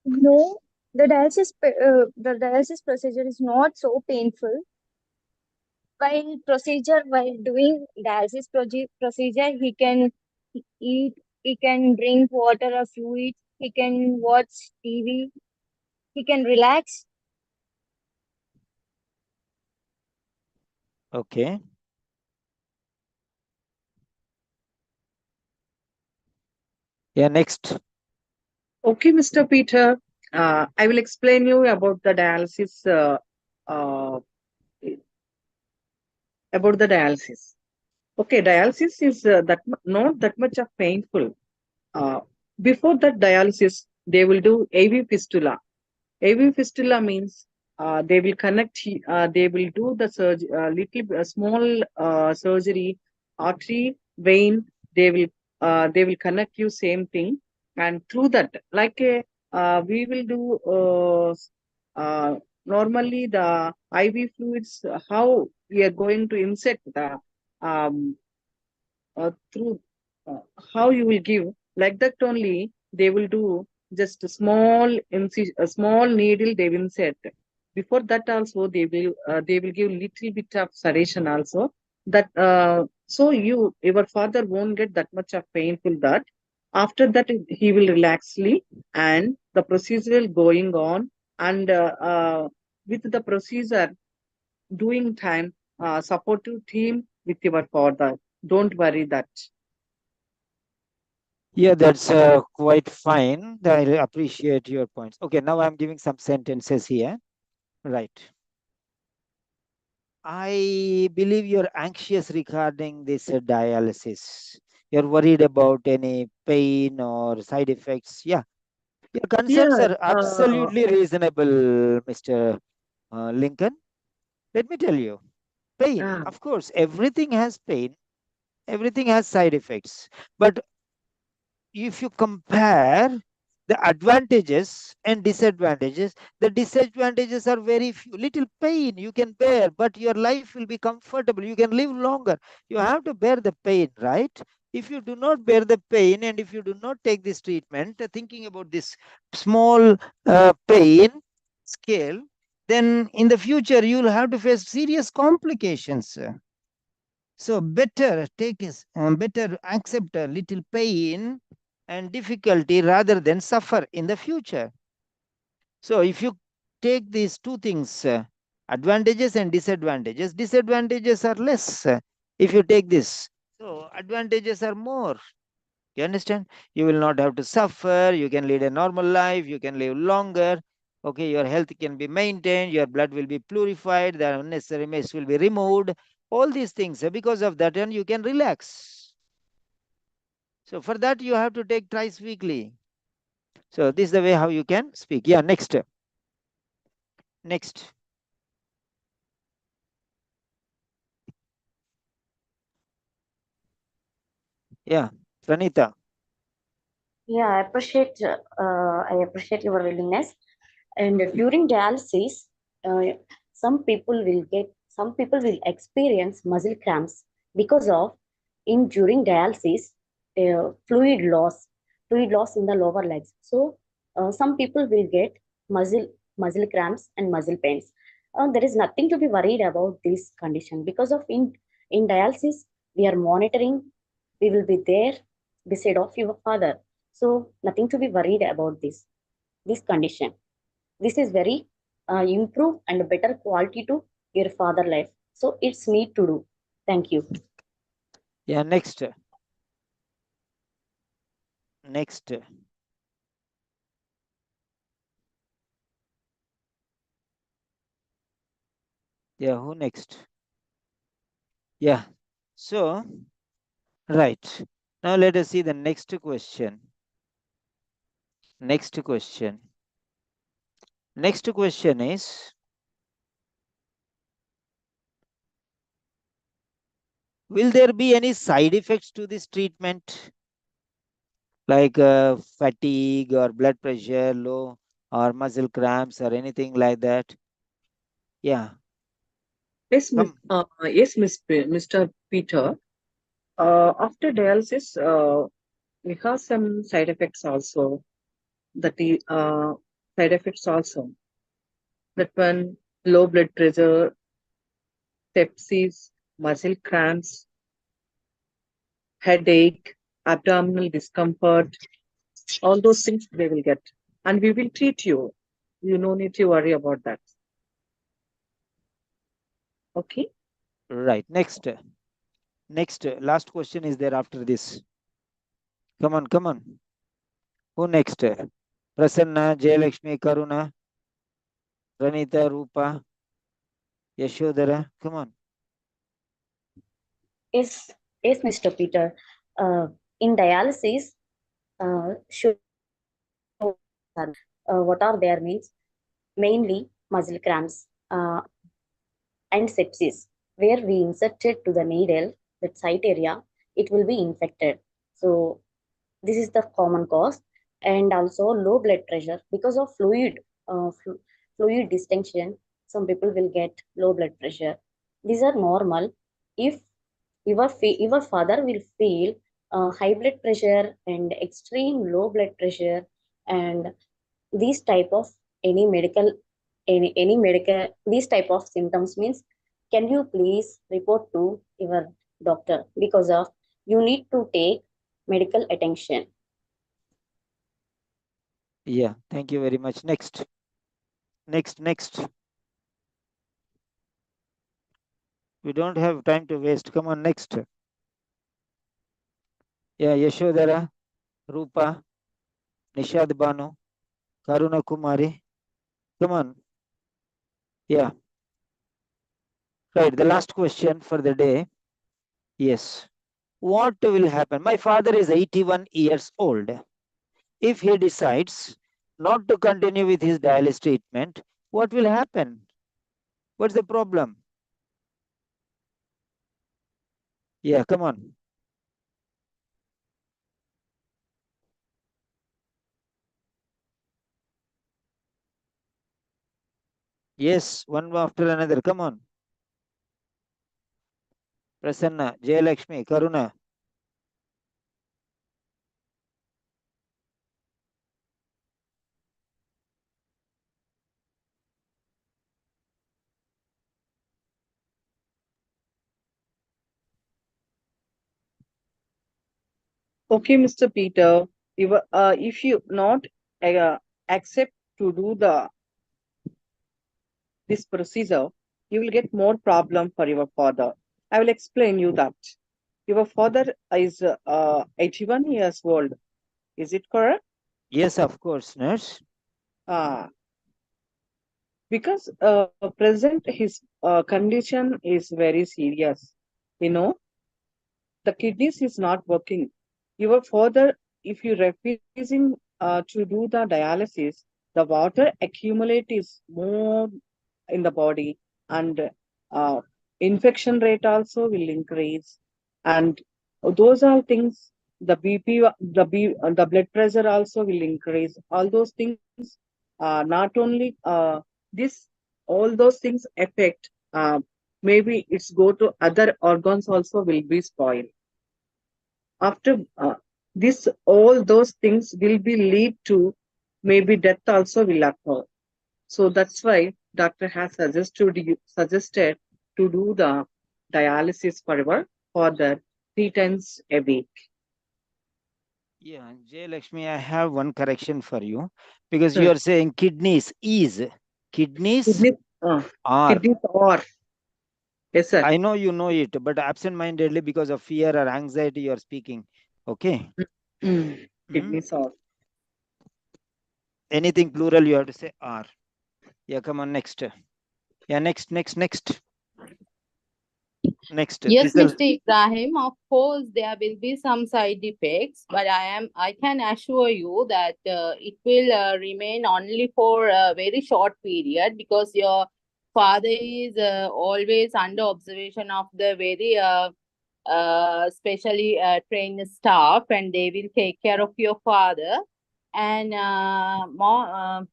No, the dialysis procedure is not so painful. While doing dialysis procedure, he can eat, he can drink water or fluids, he can watch TV, he can relax. Okay. Yeah, next. Okay, Mr. Peter, I will explain you about the dialysis. Uh, about the dialysis. Okay, dialysis is not that much of painful. Uh, Before that dialysis, they will do AV fistula. AV fistula means they will they will do the surgery, small surgery, artery, vein. They will connect you same thing, and through that, like we will do normally the IV fluids. How we are going to insert the um, through how you will give like that only they will do just a small needle they will insert. Before that also they will give little bit of sedation also, that so your father won't get that much of painful. That after that he will relaxly, and the procedure will going on, and with the procedure doing time, supportive team with your father, don't worry that. Yeah, that's quite fine. I appreciate your points. Okay, now I'm giving some sentences here. Right. I believe you're anxious regarding this dialysis. You're worried about any pain or side effects. Yeah, your concerns Yeah, are absolutely reasonable, Mr. Lincoln. Let me tell you, pain, uh, of course, everything has pain, everything has side effects. But if you compare the advantages and disadvantages, the disadvantages are very few. Little pain you can bear, but your life will be comfortable. You can live longer. You have to bear the pain, right? If you do not bear the pain and if you do not take this treatment, thinking about this small pain scale, then in the future you will have to face serious complications. So better accept a little pain and difficulty rather than suffer in the future. So if you take these two things, advantages and disadvantages are less if you take this. So advantages are more. You understand? You will not have to suffer. You can lead a normal life. You can live longer. Okay, your health can be maintained. Your blood will be purified. The unnecessary mess will be removed. All these things, because of that, and you can relax. So for that, you have to take thrice weekly. So this is the way how you can speak. Yeah, next. Next. Yeah, Pranita. Yeah, I appreciate your willingness. And during dialysis, some people will experience muscle cramps because of in during dialysis, fluid loss in the lower legs. So some people will get muscle muscle cramps and muscle pains. There is nothing to be worried about this condition because of in dialysis we are monitoring. We will be there beside of your father, so nothing to be worried about this condition. This is very improve and better quality to your father life. So it's need to do. Thank you. Yeah, next. Next. Yeah, who next? Yeah. So, right. Now let us see the next question. Next question. Next question is, will there be any side effects to this treatment? Like fatigue or blood pressure low or muscle cramps or anything like that? Yeah. Yes, Come. Mr. Peter. After dialysis, we have some side effects also. Side effects also. That one, low blood pressure, sepsis, muscle cramps, headache, abdominal discomfort, all those things they will get. And we will treat you. You no need to worry about that. Okay? Right. Next. Next. Last question is there after this. Come on, come on. Who next? Prasanna, Jayalakshmi, Karuna, Pranita, Rupa, Yashodhara. Come on. Yes, yes, Mr. Peter. In dialysis, what are there means mainly muscle cramps and sepsis, where we inserted to the needle that site area, it will be infected. So this is the common cause, and also low blood pressure because of fluid distension. Some people will get low blood pressure. These are normal. If your father will feel high blood pressure and extreme low blood pressure, and these type of any medical any medical these type of symptoms means, can you please report to your doctor, because of you need to take medical attention. Yeah, thank you very much. Next. Next. We don't have time to waste. Come on, next. Yeah, Yashodhara, Rupa, Nishad Banu, Karuna Kumari. Come on. Yeah. Right. The last question for the day. Yes. What will happen? My father is 81 years old. If he decides not to continue with his dialysis treatment, what will happen? What's the problem? Yeah, come on. Yes, one after another. Come on. Prasanna, Jayalakshmi, Karuna. Okay, Mr. Peter. If you not accept to do this procedure, you will get more problem for your father. I will explain you that. Your father is 81 years old. Is it correct? Yes, of course, nurse. Ah, because present his condition is very serious. You know, the kidneys is not working. Your father, if you refusing to do the dialysis, the water accumulate is more in the body, and uh, infection rate also will increase, and those are things the BP, the blood pressure also will increase. All those things, not only this, all those things affect. Maybe it's go to other organs also will be spoiled. After this, all those things will be lead to maybe death also will occur. So that's why doctor has suggested to do the dialysis forever for the 3 times a week. Yeah, Jay Lakshmi, I have one correction for you because Hmm. you are saying kidneys is kidneys Kidney, are. kidneys are. Yes, sir. I know you know it, but absent-mindedly because of fear or anxiety you are speaking. Okay. Mm. Hmm? Kidneys are. Anything plural you have to say are. Yeah, come on, next. Yeah, next. Next. Yes, Result. Mr. Ibrahim, of course, there will be some side effects, but I can assure you that it will remain only for a very short period because your father is always under observation of the very specially trained staff, and they will take care of your father. And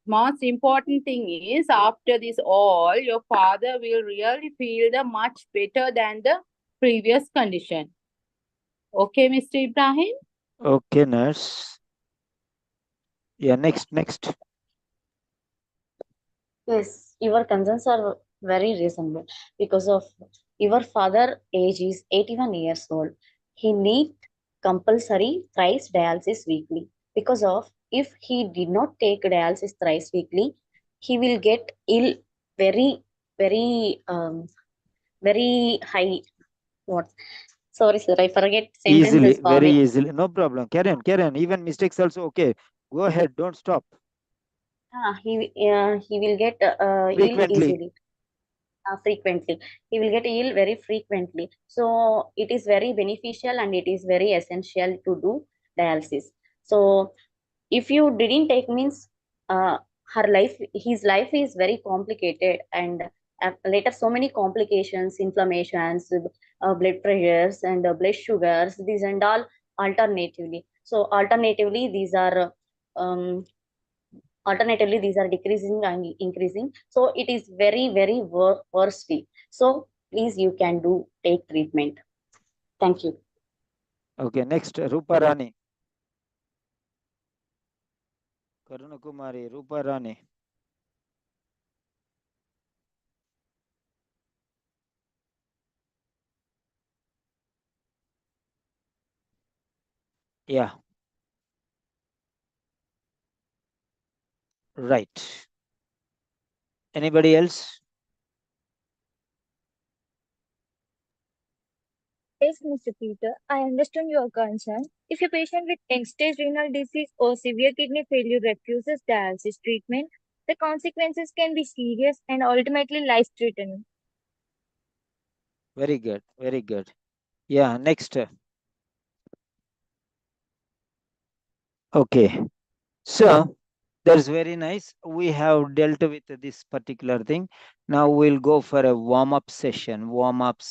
most important thing is, after this all, your father will really feel the much better than the previous condition. Okay, Mr. Ibrahim? Okay, nurse. Yeah, next. Yes, your concerns are very reasonable because of your father age is 81 years old. He need compulsory thrice dialysis weekly because of if he did not take dialysis thrice weekly, he will get ill very, very, very high. What? Sorry, sir, I forget Easily, sentences very forming. easily. No problem. Karen. Even mistakes also okay. Go ahead. Don't stop. He will get ill Frequently. easily. Frequently, he will get ill very frequently, so it is very beneficial and it is very essential to do dialysis. So if you didn't take means, uh, his life is very complicated, and later so many complications, inflammations, blood pressures and blood sugars, these and all alternatively. So um, alternatively these are decreasing and increasing, so it is very very worstly. So please, you can do take treatment. Thank you. Okay, next. Rupa Rani. Karunakumari, Rupa Rani. Yeah. Right. Anybody else? Yes, Mr. Peter, I understand your concern. If a patient with end-stage renal disease or severe kidney failure refuses dialysis treatment, the consequences can be serious and ultimately life-threatening. Very good. Very good. Yeah, next. Okay. So that's very nice. We have dealt with this particular thing. Now we'll go for a warm-up session. Warm-ups.